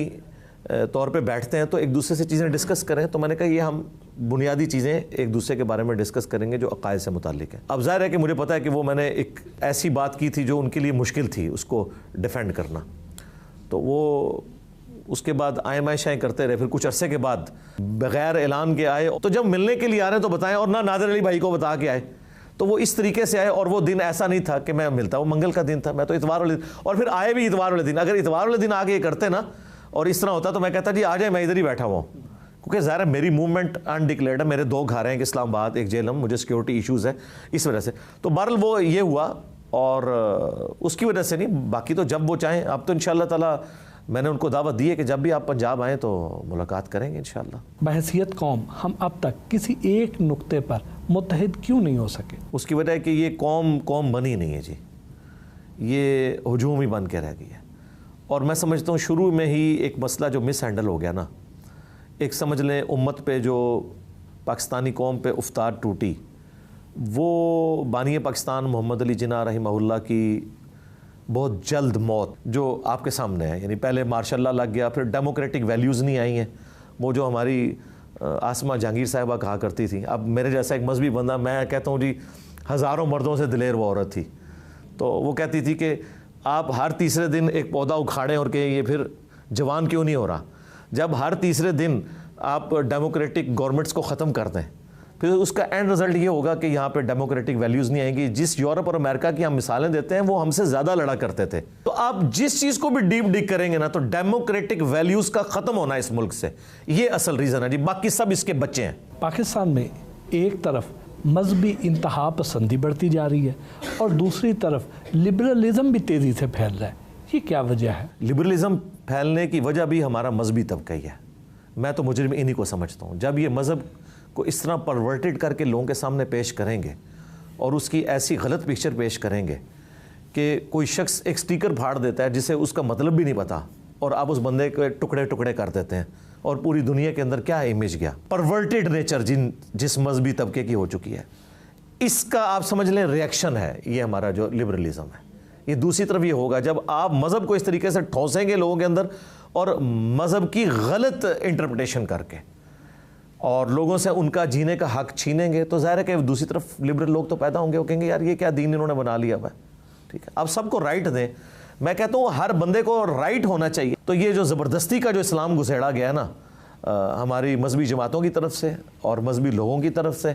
तौर पे बैठते हैं तो एक दूसरे से चीज़ें डिस्कस करें। तो मैंने कहा ये हम बुनियादी चीज़ें एक दूसरे के बारे में डिस्कस करेंगे जो अक़ायद से मुताल्लिक़ है। अब ज़ाहिर है कि मुझे पता है कि वो मैंने एक ऐसी बात की थी जो उनके लिए मुश्किल थी उसको डिफेंड करना। तो वो उसके बाद आए शाएँ करते रहे। फिर कुछ अरसे के बाद बग़ैर ऐलान के आए। तो जब मिलने के लिए आ रहे हैं तो बताएं, और ना नादिर अली भाई को बता के आए। तो वो इस तरीके से आए और वो दिन ऐसा नहीं था कि मैं मिलता, वो मंगल का दिन था, मैं तो इतवार वाले दिन, और फिर आए भी इतवार वाले दिन। अगर इतवार वाले दिन आगे ये करते ना और इस तरह होता तो मैं कहता जी आ जाए, मैं इधर ही बैठा हुआ हूँ। क्योंकि ज़ाहिर मेरी मूवमेंट अनडिक्लेयर्ड है, मेरे 2 घर हैं, एक इस्लामाबाद एक जेलम, मुझे सिक्योरिटी इश्यूज़ है इस वजह से। तो बहरहाल वो ये हुआ और उसकी वजह से नहीं, बाकी तो जब वो चाहें। अब तो इंशाअल्लाह ताला मैंने उनको दावत दी है कि जब भी आप पंजाब आएँ तो मुलाकात करेंगे इंशाअल्लाह। बहैसियत कौम हम अब तक किसी एक नुक्ते पर मुत्तहिद क्यों नहीं हो सके? उसकी वजह है कि ये कौम बनी नहीं है जी, ये हुजूम ही बन के रह गई है। और मैं समझता हूँ शुरू में ही एक मसला जो मिस हैंडल हो गया ना, एक समझ लें उम्मत पे जो पाकिस्तानी कौम पे उफ्तार टूटी, वो बानी पाकिस्तान मोहम्मद अली जिन्ना रहमहुल्लाह की बहुत जल्द मौत जो आपके सामने है। यानी पहले मार्शल लॉ लग गया, फिर डेमोक्रेटिक वैल्यूज़ नहीं आई हैं, वो जो हमारी आसमा जहांगीर साहिबा कहा करती थी। अब मेरे जैसा एक मजहबी बंदा, मैं कहता हूँ जी हज़ारों मर्दों से दिलेर वो औरत थी। तो वो कहती थी कि आप हर तीसरे दिन एक पौधा उखाड़ें और कहें ये फिर जवान क्यों नहीं हो रहा। जब हर तीसरे दिन आप डेमोक्रेटिक गवर्नमेंट्स को ख़त्म कर दें, फिर उसका एंड रिज़ल्ट ये होगा कि यहाँ पे डेमोक्रेटिक वैल्यूज़ नहीं आएंगी। जिस यूरोप और अमेरिका की हम मिसालें देते हैं वो हमसे ज़्यादा लड़ा करते थे। तो आप जिस चीज़ को भी डीप डिग करेंगे ना, तो डेमोक्रेटिक वैल्यूज़ का ख़त्म होना इस मुल्क से, ये असल रीज़न है जी, बाकी सब इसके बच्चे हैं। पाकिस्तान में एक तरफ मजहबी इंतहा पसंदी बढ़ती जा रही है और दूसरी तरफ लिबरलिज़म भी तेज़ी से फैल रहा है, ये क्या वजह है? लिबरलिज़म फैलने की वजह भी हमारा मजहबी तबका ही है। मैं तो मुजरिम इन्हीं को समझता हूँ। जब ये मज़हब को इस तरह परवर्टेड करके लोगों के सामने पेश करेंगे और उसकी ऐसी गलत पिक्चर पेश करेंगे कि कोई शख्स एक स्टिकर फाड़ देता है जिसे उसका मतलब भी नहीं पता और आप उस बंदे के टुकड़े टुकड़े कर देते हैं और पूरी दुनिया के अंदर क्या इमेज गया, परवर्टेड नेचर जिस मजहबी तबके की हो चुकी है, इसका आप समझ लें रिएक्शन है ये हमारा जो लिबरलिज़म है। ये दूसरी तरफ ये होगा जब आप मज़हब को इस तरीके से ठोंसेंगे लोगों के अंदर और मज़हब की गलत इंटरप्रिटेशन करके और लोगों से उनका जीने का हक छीनेंगे, तो ज़ाहिर है कि दूसरी तरफ लिबरल लोग तो पैदा होंगे, वो कहेंगे यार ये क्या दीन इन्होंने बना लिया हुआ है। ठीक है, अब सबको राइट दें। मैं कहता हूँ हर बंदे को राइट होना चाहिए। तो ये जो ज़बरदस्ती का जो इस्लाम घुसेड़ा गया है ना हमारी मजहबी जमातों की तरफ से और मजहबी लोगों की तरफ से,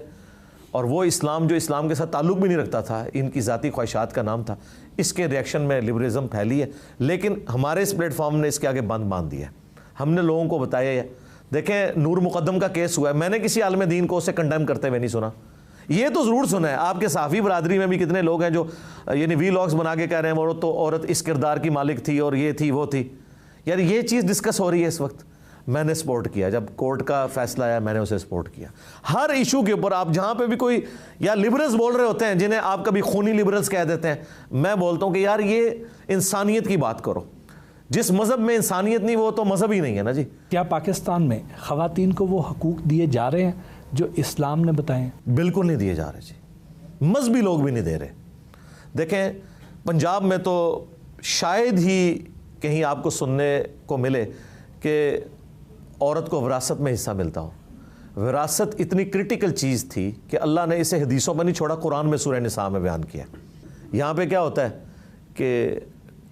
और वो इस्लाम जो इस्लाम के साथ ताल्लुक़ भी नहीं रखता था, इनकी ज़ाती ख्वाहिशात का नाम था, इसके रिएक्शन में लिबरलिज़म फैली है। लेकिन हमारे इस प्लेटफॉर्म ने इसके आगे बंद बांध दिया। हमने लोगों को बताया है, देखें नूर मुकद्दम का केस हुआ है, मैंने किसी आलम दीन को उसे कंडेम करते हुए नहीं सुना। ये तो ज़रूर सुना है, आपके साफ़ी बरादरी में भी कितने लोग हैं जो यानी वीलॉग्स बना के कह रहे हैं वो तो औरत इस किरदार की मालिक थी और ये थी वो थी। यार ये चीज़ डिस्कस हो रही है इस वक्त। मैंने सपोर्ट किया, जब कोर्ट का फैसला आया मैंने उसे सपोर्ट किया। हर इशू के ऊपर आप जहाँ पे भी कोई या लिबरल्स बोल रहे होते हैं जिन्हें आप कभी खूनी लिबरल्स कह देते हैं, मैं बोलता हूँ कि यार ये इंसानियत की बात करो। जिस मज़हब में इंसानियत नहीं वो तो मज़हब ही नहीं है ना जी। क्या पाकिस्तान में ख़वातीन को वो हकूक़ दिए जा रहे हैं जो इस्लाम ने बताए? बिल्कुल नहीं दिए जा रहे जी, मजहबी लोग भी नहीं दे रहे। देखें पंजाब में तो शायद ही कहीं आपको सुनने को मिले कि औरत को विरासत में हिस्सा मिलता हो। विरासत इतनी क्रिटिकल चीज़ थी कि अल्लाह ने इसे हदीसों में नहीं छोड़ा, कुरान में सूरह निसा में बयान किया। यहाँ पे क्या होता है कि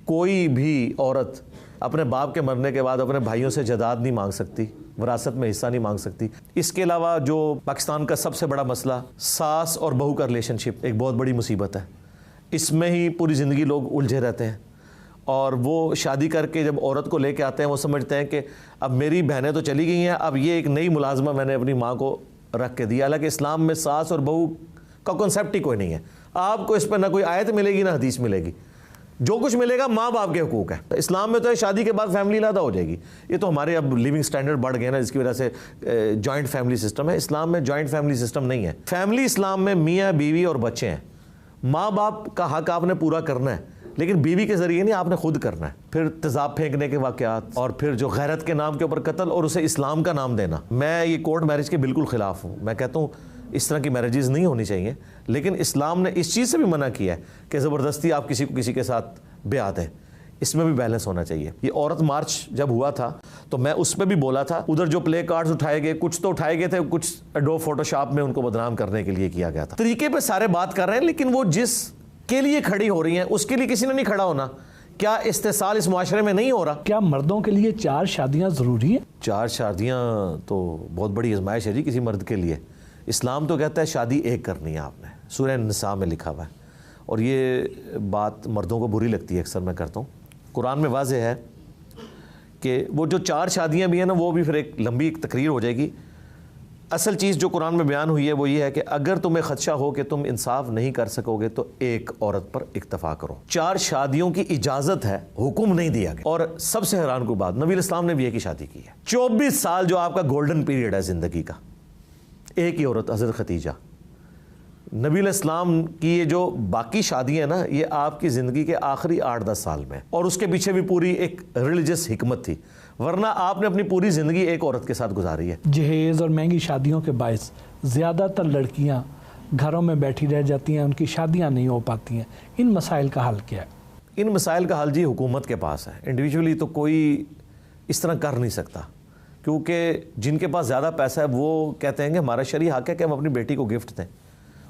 कोई भी औरत अपने बाप के मरने के बाद अपने भाइयों से जायदाद नहीं मांग सकती, विरासत में हिस्सा नहीं मांग सकती। इसके अलावा जो पाकिस्तान का सबसे बड़ा मसला सास और बहू का रिलेशनशिप एक बहुत बड़ी मुसीबत है। इसमें ही पूरी ज़िंदगी लोग उलझे रहते हैं और वो शादी करके जब औरत को लेके आते हैं वो समझते हैं कि अब मेरी बहनें तो चली गई हैं, अब ये एक नई मुलाजमा मैंने अपनी माँ को रख के दिया। हालांकि इस्लाम में सास और बहू का कॉन्सेप्ट ही कोई नहीं है। आपको इस पर ना कोई आयत मिलेगी ना हदीस मिलेगी, जो कुछ मिलेगा माँ बाप के हुकूक है। इस्लाम में तो है शादी के बाद फैमिली लादा हो जाएगी। ये तो हमारे अब लिविंग स्टैंडर्ड बढ़ गए ना, जिसकी वजह से जॉइंट फैमिली सिस्टम है। इस्लाम में जॉइंट फैमिली सिस्टम नहीं है। फैमिली इस्लाम में मियाँ बीवी और बच्चे हैं। माँ बाप का हक आपने पूरा करना है, लेकिन बीवी के ज़रिए नहीं, आपने खुद करना है। फिर तेज़ाब फेंकने के वाक़यात और फिर जो गैरत के नाम के ऊपर कत्ल और उसे इस्लाम का नाम देना, मैं ये कोर्ट मैरिज के बिल्कुल ख़िलाफ़ हूँ। मैं कहता हूँ इस तरह की मैरिजेज़ नहीं होनी चाहिए, लेकिन इस्लाम ने इस चीज़ से भी मना किया है कि ज़बरदस्ती आप किसी को किसी के साथ ब्याह दें। इसमें भी बैलेंस होना चाहिए। ये औरत मार्च जब हुआ था तो मैं उस पर भी बोला था, उधर जो प्ले कार्ड्स उठाए गए, कुछ तो उठाए गए थे, कुछ एडोब फोटोशॉप में उनको बदनाम करने के लिए किया गया था। तरीके पे सारे बात कर रहे हैं, लेकिन वो जिस के लिए खड़ी हो रही हैं उसके लिए किसी ने नहीं खड़ा होना। क्या इस्तेसाल इस मुआशरे में नहीं हो रहा? क्या मर्दों के लिए 4 शादियां ज़रूरी हैं? 4 शादियाँ तो बहुत बड़ी आजमाइश है जी किसी मर्द के लिए। इस्लाम तो कहता है शादी एक करनी है आपने, सूरह निसा में लिखा हुआ है। और ये बात मर्दों को बुरी लगती है, अक्सर मैं करता हूँ। कुरान में वाज़ेह है कि वो जो 4 शादियाँ भी हैं ना, वो भी फिर एक लंबी एक तकरीर हो जाएगी। असल चीज़ जो कुरान में बयान हुई है वो ये है कि अगर तुम्हें खदशा हो कि तुम इंसाफ नहीं कर सकोगे तो एक औरत पर इक्तफा करो। 4 शादियों की इजाज़त है, हुक्म नहीं दिया गया। और सबसे हैरान को बात, नबी इस्लाम ने भी एक ही शादी की है। 24 साल जो आपका गोल्डन पीरियड है ज़िंदगी का, एक ही औरत, हज़रत खदीजा। नबी इस्लाम की ये जो बाकी शादियाँ ना, ये आपकी ज़िंदगी के आखिरी 8-10 साल में, और उसके पीछे भी पूरी एक रिलीजियस हिकमत थी, वरना आपने अपनी पूरी ज़िंदगी एक औरत के साथ गुजारी है। जहेज़ और महंगी शादियों के बायस ज़्यादातर लड़कियां घरों में बैठी रह जाती हैं, उनकी शादियां नहीं हो पाती हैं। इन मसाइल का हल क्या है? इन मसाइल का हल जी हुकूमत के पास है। इंडिविजुअली तो कोई इस तरह कर नहीं सकता, क्योंकि जिनके पास ज़्यादा पैसा है वो कहते हैं कि हमारा शरई हक है कि हम अपनी बेटी को गिफ्ट दें,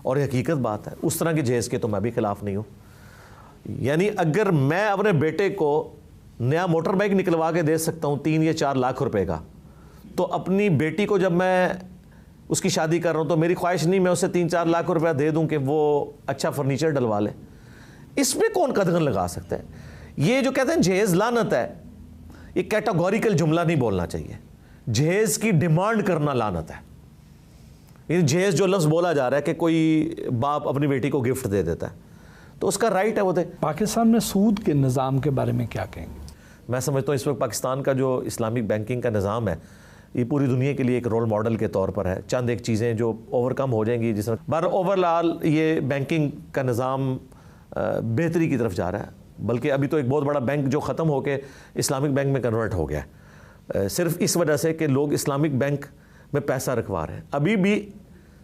और हकीकत बात है। उस तरह के जहेज़ के तो मैं भी खिलाफ नहीं हूँ। यानी अगर मैं अपने बेटे को नया मोटर बाइक निकलवा के दे सकता हूँ 3 या 4 लाख रुपए का, तो अपनी बेटी को जब मैं उसकी शादी कर रहा हूँ तो मेरी ख्वाहिश नहीं मैं उसे 3-4 लाख रुपया दे दूँ कि वो अच्छा फर्नीचर डलवा ले। इसमें कौन कदगन लगा सकता है? ये जो कहते हैं जहेज़ लानत है, ये कैटेगोरिकल जुमला नहीं बोलना चाहिए। जहेज़ की डिमांड करना लानत है। ये जहेज़ जो लफ्ज़ बोला जा रहा है कि कोई बाप अपनी बेटी को गिफ्ट दे देता है, तो उसका राइट है वो दे। पाकिस्तान में सूद के निज़ाम के बारे में क्या कहेंगे? मैं समझता हूँ इस वक्त पाकिस्तान का जो इस्लामिक बैंकिंग का निज़ाम है, ये पूरी दुनिया के लिए एक रोल मॉडल के तौर पर है। चंद एक चीज़ें जो ओवरकम हो जाएंगी, जिस पर ओवरऑल ये बैंकिंग का निज़ाम बेहतरी की तरफ जा रहा है। बल्कि अभी तो एक बहुत बड़ा बैंक जो ख़त्म होकर इस्लामिक बैंक में कन्वर्ट हो गया है, सिर्फ इस वजह से कि लोग इस्लामिक बैंक में पैसा रखवा रहे हैं। अभी भी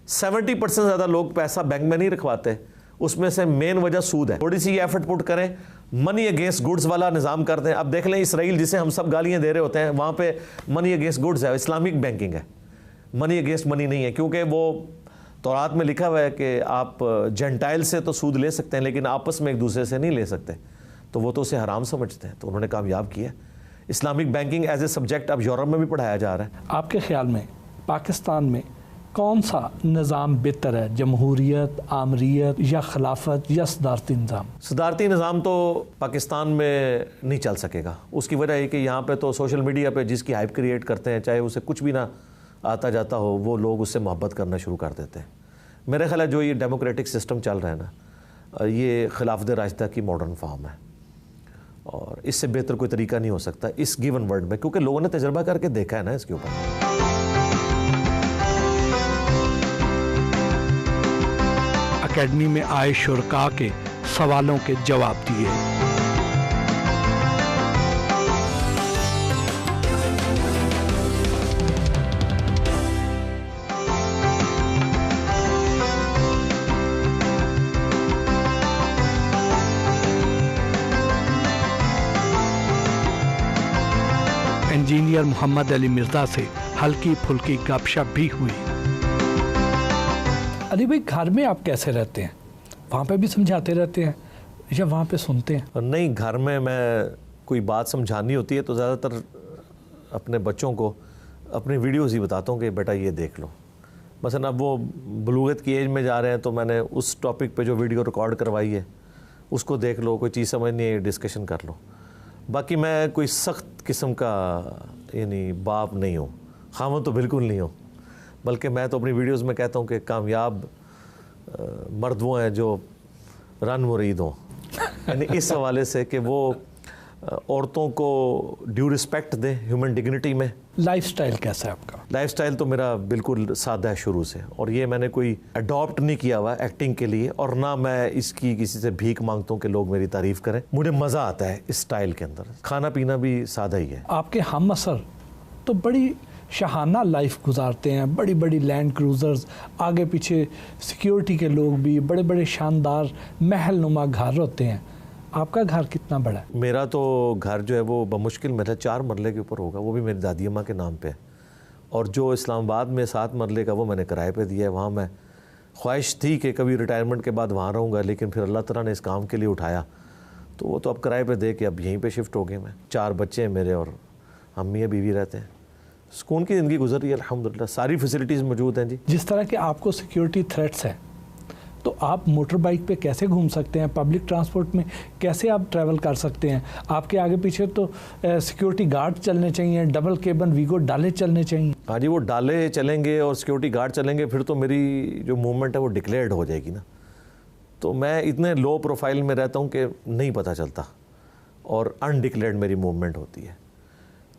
70% ज़्यादा लोग पैसा बैंक में नहीं रखवाते। उसमें से मेन वजह सूद है। थोड़ी सी एफर्ट पुट करें, मनी अगेंस्ट गुड्स वाला निज़ाम करते हैं। अब देख लें इसराइल जिसे हम सब गालियां दे रहे होते हैं, वहाँ पे मनी अगेंस्ट गुड्स है, इस्लामिक बैंकिंग है। मनी अगेंस्ट मनी नहीं है, क्योंकि वो तौरात में लिखा हुआ है कि आप जेंटाइल से तो सूद ले सकते हैं, लेकिन आपस में एक दूसरे से नहीं ले सकते। तो वो तो उसे हराम समझते हैं, तो उन्होंने कामयाब किया। Islamic banking as a subject अब यूरोप में भी पढ़ाया जा रहा है। आपके ख्याल में पाकिस्तान में कौन सा निज़ाम बेहतर है, जमहूरियत, आमरीत या खिलाफत या सदारती निज़ाम? सदारती निज़ाम तो पाकिस्तान में नहीं चल सकेगा। उसकी वजह है कि यहाँ पे तो सोशल मीडिया पे जिसकी हाइप क्रिएट करते हैं, चाहे उसे कुछ भी ना आता जाता हो, वो लोग उससे मोहब्बत करना शुरू कर देते हैं। मेरा ख्याल है जो ये डेमोक्रेटिक सिस्टम चल रहा है ना, ये खिलाफत राशिदा की मॉडर्न फॉर्म है, और इससे बेहतर कोई तरीका नहीं हो सकता इस गिवन वर्ल्ड में, क्योंकि लोगों ने तजर्बा करके देखा है ना इसके ऊपर। अकेडमी में आए शुरका के सवालों के जवाब दिए। इंजीनियर इंजीनियर मोहम्मद अली मिर्जा से हल्की फुल्की गपशप भी हुई। अली भाई, घर में आप कैसे रहते हैं? वहाँ पे भी समझाते रहते हैं या वहाँ पे सुनते हैं? नहीं, घर में मैं कोई बात समझानी होती है तो ज़्यादातर अपने बच्चों को अपनी वीडियोज़ ही बताता हूँ कि बेटा ये देख लो। मसलन अब वो बलूगत की एज में जा रहे हैं तो मैंने उस टॉपिक पे जो वीडियो रिकॉर्ड करवाई है उसको देख लो, कोई चीज़ समझ नहीं है डिस्कशन कर लो। बाकी मैं कोई सख्त किस्म का यानी बाप नहीं हूँ, खामन तो बिल्कुल नहीं हूँ, बल्कि मैं तो अपनी वीडियोज़ में कहता हूँ कि कामयाब मर्द वो हैं जो रन मुरीद हों, यानी इस हवाले से कि वो औरतों को ड्यू रिस्पेक्ट दें ह्यूमन डिग्निटी में। लाइफस्टाइल कैसा है आपका? लाइफस्टाइल तो मेरा बिल्कुल सादा है शुरू से, और ये मैंने कोई अडॉप्ट नहीं किया हुआ एक्टिंग के लिए, और ना मैं इसकी किसी से भीख मांगता हूँ कि लोग मेरी तारीफ करें। मुझे मज़ा आता है इस स्टाइल के अंदर, खाना पीना भी सादा ही है। आपके हम असर तो बड़ी शाहाना लाइफ गुजारते हैं, बड़ी बड़ी लैंड क्रूज़र्स, आगे पीछे सिक्योरिटी के लोग भी, बड़े बड़े शानदार महल नुमा घर होते हैं। आपका घर कितना बड़ा है? मेरा तो घर जो है वो बमुश्किल मेरा 4 मरले के ऊपर होगा, वो भी मेरी दादी अम्मा के नाम पे है, और जो इस्लामाबाद में 7 मरले का वो मैंने किराए पे दिया है। वहाँ मैं ख्वाहिश थी कि कभी रिटायरमेंट के बाद वहाँ रहूँगा, लेकिन फिर अल्लाह ताला ने इस काम के लिए उठाया तो वो तो अब किराए पे दे के अब यहीं पे शिफ्ट हो गए। मैं 4 बच्चे हैं मेरे और हम मियाँ बीवी रहते हैं। सुकून की ज़िंदगी गुजर रही है अल्हम्दुलिल्लाह, सारी फैसिलिटीज़ मौजूद हैं जी। जिस तरह के आपको सिक्योरिटी थ्रेट्स हैं तो आप मोटर बाइक पे कैसे घूम सकते हैं? पब्लिक ट्रांसपोर्ट में कैसे आप ट्रैवल कर सकते हैं? आपके आगे पीछे तो सिक्योरिटी गार्ड चलने चाहिए, डबल केबन वीगो डाले चलने चाहिए। हाँ जी, वो डाले चलेंगे और सिक्योरिटी गार्ड चलेंगे, फिर तो मेरी जो मूवमेंट है वो डिक्लेयर्ड हो जाएगी ना। तो मैं इतने लो प्रोफाइल में रहता हूँ कि नहीं पता चलता, और अनडिक्लेयर्ड मेरी मूवमेंट होती है।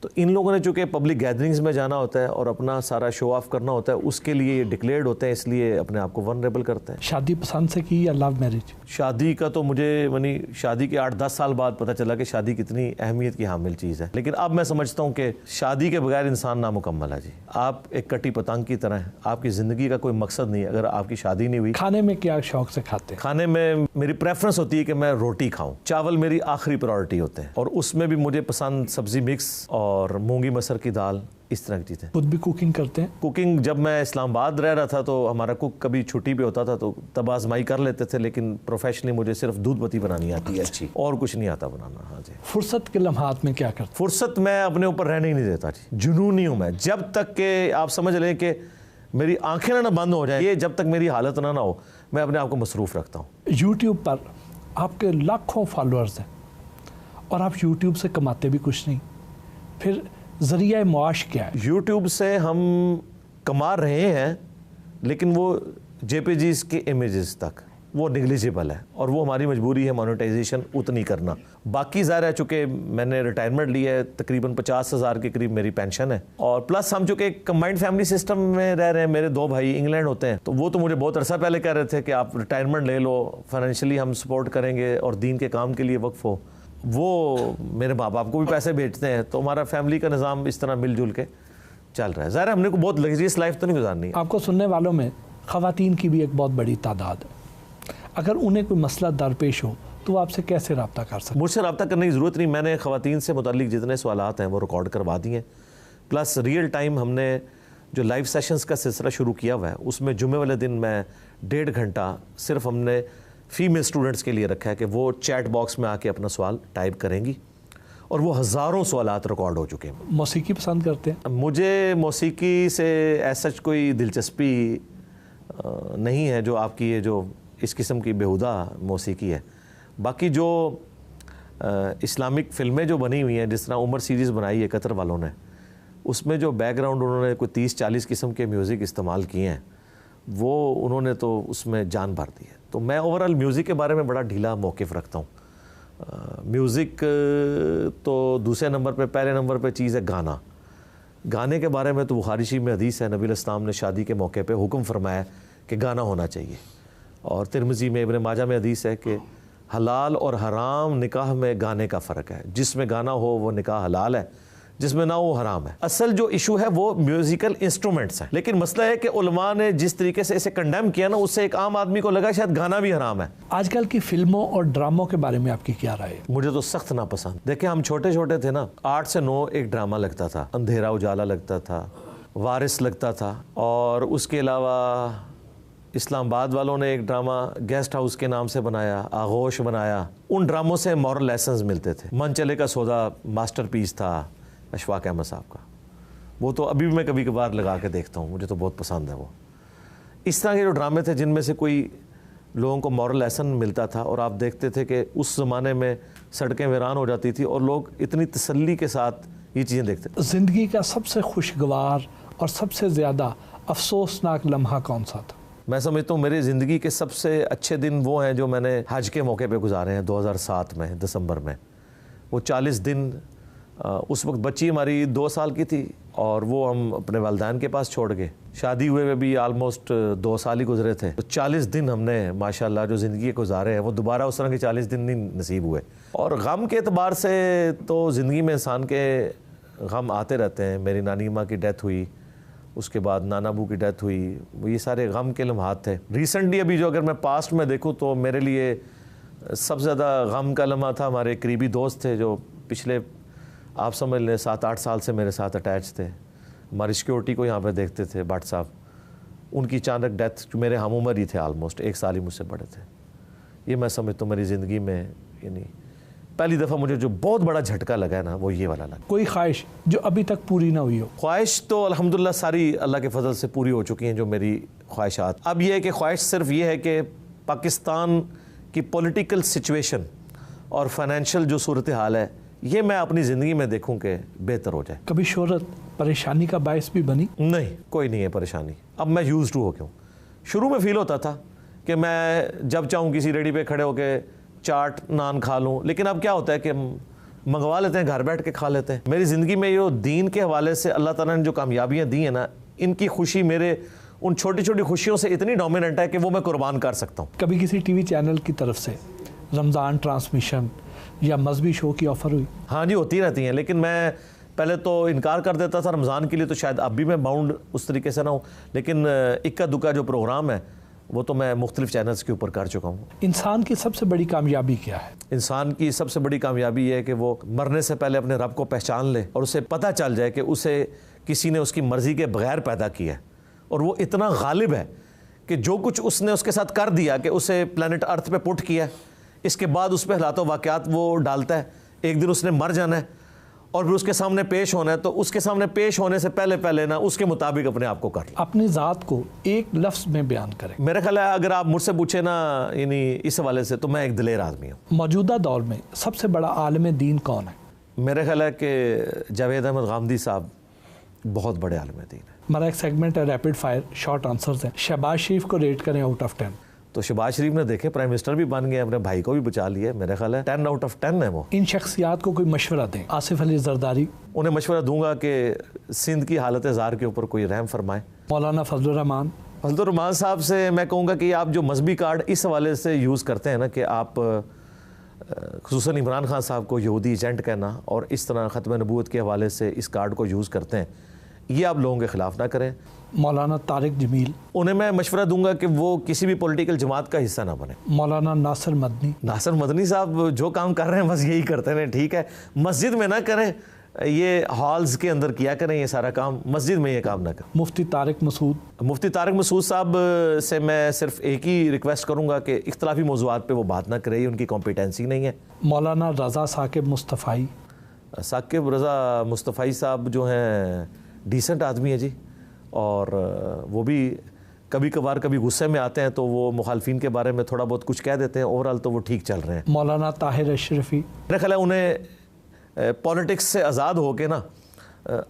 तो इन लोगों ने चूँकि पब्लिक गैदरिंग्स में जाना होता है और अपना सारा शो ऑफ करना होता है, उसके लिए ये डिक्लेयर्ड होते हैं, इसलिए अपने आप को वनरेबल करते हैं। शादी पसंद से की या लव मैरिज? शादी का तो मुझे यानी शादी के 8-10 साल बाद पता चला कि शादी कितनी अहमियत की हामिल चीज़ है, लेकिन अब मैं समझता हूँ कि शादी के बगैर इंसान नामुकम्मल है जी। आप एक कटी पतंग की तरह हैं, आपकी ज़िंदगी का कोई मकसद नहीं है अगर आपकी शादी नहीं हुई। खाने में क्या शौक से खाते हैं? खाने में मेरी प्रेफरेंस होती है कि मैं रोटी खाऊं, चावल मेरी आखिरी प्रायोरिटी होते हैं, और उसमें भी मुझे पसंद सब्जी मिक्स और मूंगी मसर की दाल, इस तरह की चीज़ें। खुद भी कुकिंग करते हैं? कुकिंग जब मैं इस्लामाबाद रह रहा था तो हमारा कुक कभी छुट्टी पे होता था तो तब आजमाई कर लेते थे, लेकिन प्रोफेशनली मुझे सिर्फ दूध पत्ती बनानी आती है अच्छी, और कुछ नहीं आता बनाना। हाँ जी। फुर्सत के लम्हात में क्या करते? फुर्सत मैं अपने ऊपर रहने ही नहीं देता जी, जुनूनी हूँ मैं। जब तक के आप समझ लें कि मेरी आंखें ना बंद हो जाए, ये जब तक मेरी हालत ना हो, मैं अपने आप को मसरूफ़ रखता हूँ। यूट्यूब पर आपके लाखों फॉलोअर्स हैं और आप यूट्यूब से कमाते भी कुछ नहीं, फिर ज़रिया मुआश क्या है? यूट्यूब से हम कमा रहे हैं, लेकिन वो जेपीजीज के इमेजेस तक वो निगलिजिबल है, और वो हमारी मजबूरी है मोनेटाइजेशन उतनी करना। बाकी ज़ाहिर है चूँकि मैंने रिटायरमेंट ली है, तकरीबन 50,000 के करीब मेरी पेंशन है, और प्लस हम चूँकि एक कंबाइंड फैमिली सिस्टम में रह रहे हैं, मेरे 2 भाई इंग्लैंड होते हैं, तो वो तो मुझे बहुत अरसा पहले कह रहे थे कि आप रिटायरमेंट ले लो, फाइनेंशियली हम सपोर्ट करेंगे और दीन के काम के लिए वक्फ हो। वो मेरे माँ बाप को भी पैसे भेजते हैं, तो हमारा फैमिली का निज़ाम इस तरह मिलजुल के चल रहा है। ज़ाहिर हमने को बहुत लग्जरियस लाइफ तो नहीं गुजारनी है। आपको सुनने वालों में ख़वातीन की भी एक बहुत बड़ी तादाद है, अगर उन्हें कोई मसला दरपेश हो तो आपसे कैसे रब्ता कर सकते? मुझसे रब्ता करने की ज़रूरत नहीं, मैंने ख़वातीन से मुताल्लिक जितने सवालात हैं वो रिकॉर्ड करवा दिए हैं, प्लस रियल टाइम हमने जो लाइव सेशंस का सिलसिला शुरू किया हुआ है, उसमें जुमे वाले दिन मैं 1.5 घंटा सिर्फ हमने फीमेल स्टूडेंट्स के लिए रखा है कि वो चैट बॉक्स में आके अपना सवाल टाइप करेंगी, और वो हज़ारों सवालात रिकॉर्ड हो चुके हैं। मौसीकी पसंद करते हैं? मुझे मौसीकी से ऐसा कुछ दिलचस्पी नहीं है जो आपकी ये जो इस किस्म की बेहुदा मौसीकी है। बाकी जो इस्लामिक फ़िल्में जो बनी हुई हैं, जिस तरह उमर सीरीज़ बनाई है कतर वालों ने, उसमें जो बैकग्राउंड उन्होंने कोई 30-40 किस्म के म्यूज़िक इस्तेमाल किए हैं, वो उन्होंने तो उसमें जान भर दी है। तो मैं ओवरऑल म्यूज़िक के बारे में बड़ा ढीला मौक़िफ़ रखता हूँ। म्यूज़िक तो दूसरे नंबर पे, पहले नंबर पे चीज़ है गाना। गाने के बारे में तो बुखारी शरीफ में हदीस है, नबी इस्लाम ने शादी के मौके पे हुक्म फरमाया कि गाना होना चाहिए, और तिरमिज़ी में, इब्न माजा में हदीस है कि हलाल और हराम निकाह में गाने का फ़र्क है, जिसमें गाना हो वो निकाह हलाल है, जिसमें ना वो हराम है। असल जो इशू है वो म्यूजिकल इंस्ट्रूमेंट्स हैं, लेकिन मसला है कि उलमा ने जिस तरीके से इसे कंडेम किया ना, उससे एक आम आदमी को लगा शायद गाना भी हराम है। आजकल की फिल्मों और ड्रामों के बारे में आपकी क्या राय है? मुझे तो सख्त नापसंद। देखिए हम छोटे छोटे थे ना, 8 से 9 एक ड्रामा लगता था, अंधेरा उजाला लगता था, वारिस लगता था, और उसके अलावा इस्लामाबाद वालों ने एक ड्रामा गेस्ट हाउस के नाम से बनाया, आगोश बनाया। उन ड्रामों से मॉरल लेसन्स मिलते थे। मन चले का सौदा मास्टरपीस था अशफाक अहमद साहब का, वो तो अभी भी मैं कभी कभार लगा के देखता हूँ, मुझे तो बहुत पसंद है वो। इस तरह के जो ड्रामे थे जिनमें से कोई लोगों को मॉरल लेसन मिलता था, और आप देखते थे कि उस ज़माने में सड़कें वीरान हो जाती थी और लोग इतनी तसल्ली के साथ ये चीज़ें देखते थे। ज़िंदगी का सबसे खुशगवार और सबसे ज़्यादा अफसोसनाक लम्हा कौन सा था? मैं समझता हूँ मेरी ज़िंदगी के सबसे अच्छे दिन वो हैं जो मैंने हज के मौके पे गुजारे हैं 2007 में दिसंबर में। वो 40 दिन, उस वक्त बच्ची हमारी 2 साल की थी और वो हम अपने वालिदैन के पास छोड़ गए। शादी हुए में भी आलमोस्ट 2 साल ही गुजरे थे। तो 40 दिन हमने माशाल्लाह जो ज़िंदगी गुजारे हैं, वो दोबारा उस तरह के 40 दिन नहीं नसीब हुए। और गम के एतबार से तो ज़िंदगी में इंसान के गम आते रहते हैं। मेरी नानी माँ की डेथ हुई, उसके बाद नाना अबू की डेथ हुई, ये सारे गम के लम्हात थे। रिसेंटली अभी जो अगर मैं पास्ट में देखूँ तो मेरे लिए सबसे ज़्यादा गम का लम्हा था, हमारे करीबी दोस्त थे जो पिछले आप समझ लें 7-8 साल से मेरे साथ अटैच थे, हमारी सिक्योरिटी को यहाँ पे देखते थे, भट्ट साहब। उनकी अचानक डेथ, जो मेरे हम उम्र ही थे, ऑलमोस्ट 1 साल ही मुझसे बड़े थे। ये मैं समझता हूँ मेरी ज़िंदगी में यानी पहली दफ़ा मुझे जो बहुत बड़ा झटका लगा है ना, वो ये वाला लगा। कोई ख्वाहिश जो अभी तक पूरी ना हुई हो? ख्वाहिश तो अल्हम्दुलिल्लाह सारी अल्लाह के फजल से पूरी हो चुकी हैं जो मेरी ख्वाहिशात। अब ये है कि ख्वाहिश सिर्फ ये है कि पाकिस्तान की पॉलिटिकल सिचुएशन और फाइनेंशियल जो सूरत हाल है, ये मैं अपनी ज़िंदगी में देखूं कि बेहतर हो जाए। कभी शोहरत परेशानी का बायस भी बनी? नहीं, कोई नहीं है परेशानी। अब मैं यूज़ टू हो गया हूँ। शुरू में फ़ील होता था कि मैं जब चाहूँ किसी रेडी पे खड़े होकर चाट नान खा लूँ, लेकिन अब क्या होता है कि मंगवा लेते हैं, घर बैठ के खा लेते हैं। मेरी ज़िंदगी में ये दीन के हवाले से अल्लाह ताला ने जो कामयाबियाँ दी हैं ना, इनकी खुशी मेरे उन छोटी छोटी खुशियों से इतनी डोमिनेंट है कि वो मैं कुर्बान कर सकता हूँ। कभी किसी टीवी चैनल की तरफ से रमज़ान ट्रांसमिशन या मजहबी शो की ऑफ़र हुई? हाँ जी, होती रहती हैं, लेकिन मैं पहले तो इनकार कर देता था रमज़ान के लिए, तो शायद अब भी मैं बाउंड उस तरीके से ना हूँ, लेकिन इक्का दुक्का जो प्रोग्राम है वो तो मैं मुख्तलिफ चैनल्स के ऊपर कर चुका हूँ। इंसान की सबसे बड़ी कामयाबी क्या है? इंसान की सबसे बड़ी कामयाबी ये है कि वो मरने से पहले अपने रब को पहचान ले और उसे पता चल जाए कि उसे किसी ने उसकी मर्ज़ी के बगैर पैदा किया है, और वो इतना गालिब है कि जो कुछ उसने उसके साथ कर दिया कि उसे प्लैनेट अर्थ पे पुट किया, इसके बाद उस पर हालातों वाक़यात वो डालता है। एक दिन उसने मर जाना है और फिर उसके सामने पेश होना है, तो उसके सामने पेश होने से पहले ना उसके मुताबिक अपने आप को कर ले। अपनी ज़ात को एक लफ्ज़ में बयान करें। मेरा ख्याल है अगर आप मुझसे पूछे ना यानी इस हवाले से, तो मैं एक दिलेर आदमी हूँ। मौजूदा दौर में सबसे बड़ा आलिम दीन कौन है? मेरा ख्याल है कि जावेद अहमद गामदी साहब बहुत बड़े आलिम दीन है। हमारा एक सेगमेंट है रैपिड फायर शॉर्ट आंसर्स हैं। शहबाज शरीफ को रेट करें आउट ऑफ 10। तो शहबाज शरीफ ने देखे प्राइम मिनिस्टर भी बन गए, अपने भाई को भी बचा लिया, मेरा ख्याल है 10 आउट ऑफ 10 है वो। इन शख्सियात को कोई मशवरा दें। आसिफ अली जरदारी। उन्हें मशवरा दूंगा कि सिंध की हालत ज़ार के ऊपर कोई रहम फरमाए। मौलाना फजलुर रहमान। फजलुर रहमान साहब से मैं कहूँगा कि आप जो मजहबी कार्ड इस हवाले से यूज़ करते हैं ना कि आप खुसूसन इमरान खान साहब को यहूदी एजेंट कहना और इस तरह ख़त्म नबूवत के हवाले से इस कार्ड को यूज़ करते हैं, ये आप लोगों के ख़िलाफ़ ना करें। मौलाना तारिक जमील। उन्हें मैं मशवरा दूंगा कि वो किसी भी पॉलिटिकल जमात का हिस्सा ना बने। मौलाना नासिर मदनी। नासिर मदनी साहब जो काम कर रहे हैं बस यही करते हैं, ठीक है, मस्जिद में ना करें, ये हॉल्स के अंदर किया करें ये सारा काम, मस्जिद में ये काम ना करें। मुफ्ती तारिक मसूद। मुफ्ती तारिक मसूद साहब से मैं सिर्फ एक ही रिक्वेस्ट करूंगा कि इख्तलाफी मौज़ूआत पे वो बात ना करें, ये उनकी कॉम्पिटेंसी नहीं है। मौलाना रज़ा साकिब मुस्तफ़ाई। साकिब रज़ा मुस्तफ़ाई साहब जो हैं डिसेंट आदमी है जी, और वो भी कभी कभार कभी गुस्से में आते हैं तो वो मुखालफिन के बारे में थोड़ा बहुत कुछ कह देते हैं, ओवरऑल तो वो ठीक चल रहे हैं। मौलाना ताहिर अशरफी। मेरा ख्याल है उन्हें पॉलिटिक्स से आज़ाद होके ना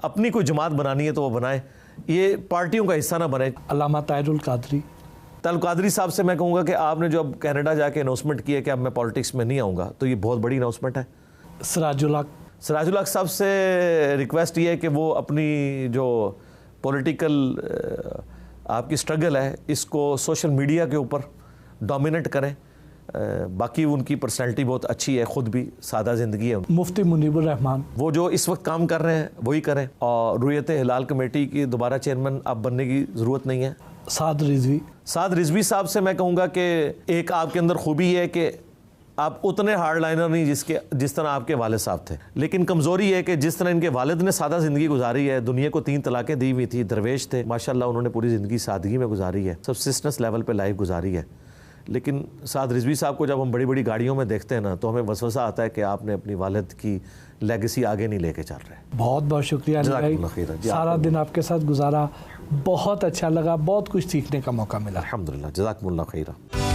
अपनी कोई जमात बनानी है तो वो बनाए, ये पार्टियों का हिस्सा ना बने। अल्लामा ताहिरुल कादरी। ताहिरुल कादरी साहब से मैं कहूँगा कि आपने जो अब कनाडा जाके अनाउंसमेंट की है कि अब मैं पॉलिटिक्स में नहीं आऊँगा, तो ये बहुत बड़ी अनाउंसमेंट है। सिराजुल हक। सिराजुल हक साहब से रिक्वेस्ट ये है कि वो अपनी जो पॉलिटिकल आपकी स्ट्रगल है इसको सोशल मीडिया के ऊपर डोमिनेट करें, बाकी उनकी पर्सनैलिटी बहुत अच्छी है, ख़ुद भी सादा ज़िंदगी है। मुफ्ती मुनीबुर रहमान वो जो इस वक्त काम कर रहे हैं वही करें, और रुयत हिलाल कमेटी की दोबारा चेयरमैन अब बनने की ज़रूरत नहीं है। साद रिजवी साहब से मैं कहूँगा कि एक आपके अंदर खूबी है कि आप उतने हार्ड लाइनर नहीं जिस तरह आपके वालिद साहब थे, लेकिन कमज़ोरी है कि जिस तरह इनके वालिद ने सादा ज़िंदगी गुजारी है, दुनिया को 3 तलाक़ें दी हुई थी, दरवेश थे, माशाल्लाह उन्होंने पूरी ज़िंदगी सादगी में गुजारी है, सबसिस्टेंस लेवल पे लाइफ गुजारी है। लेकिन साद रिजवी साहब को जब हम बड़ी बड़ी गाड़ियों में देखते हैं ना, तो हमें वसवसा आता है कि आपने अपनी वालिद की लेगेसी आगे नहीं लेके चल रहे। बहुत बहुत शुक्रिया भाई, सारा दिन आपके साथ गुजारा, बहुत अच्छा लगा, बहुत कुछ सीखने का मौका मिला। अल्हम्दुलिल्लाह, जज़ाकुमुल्लाह खैरा।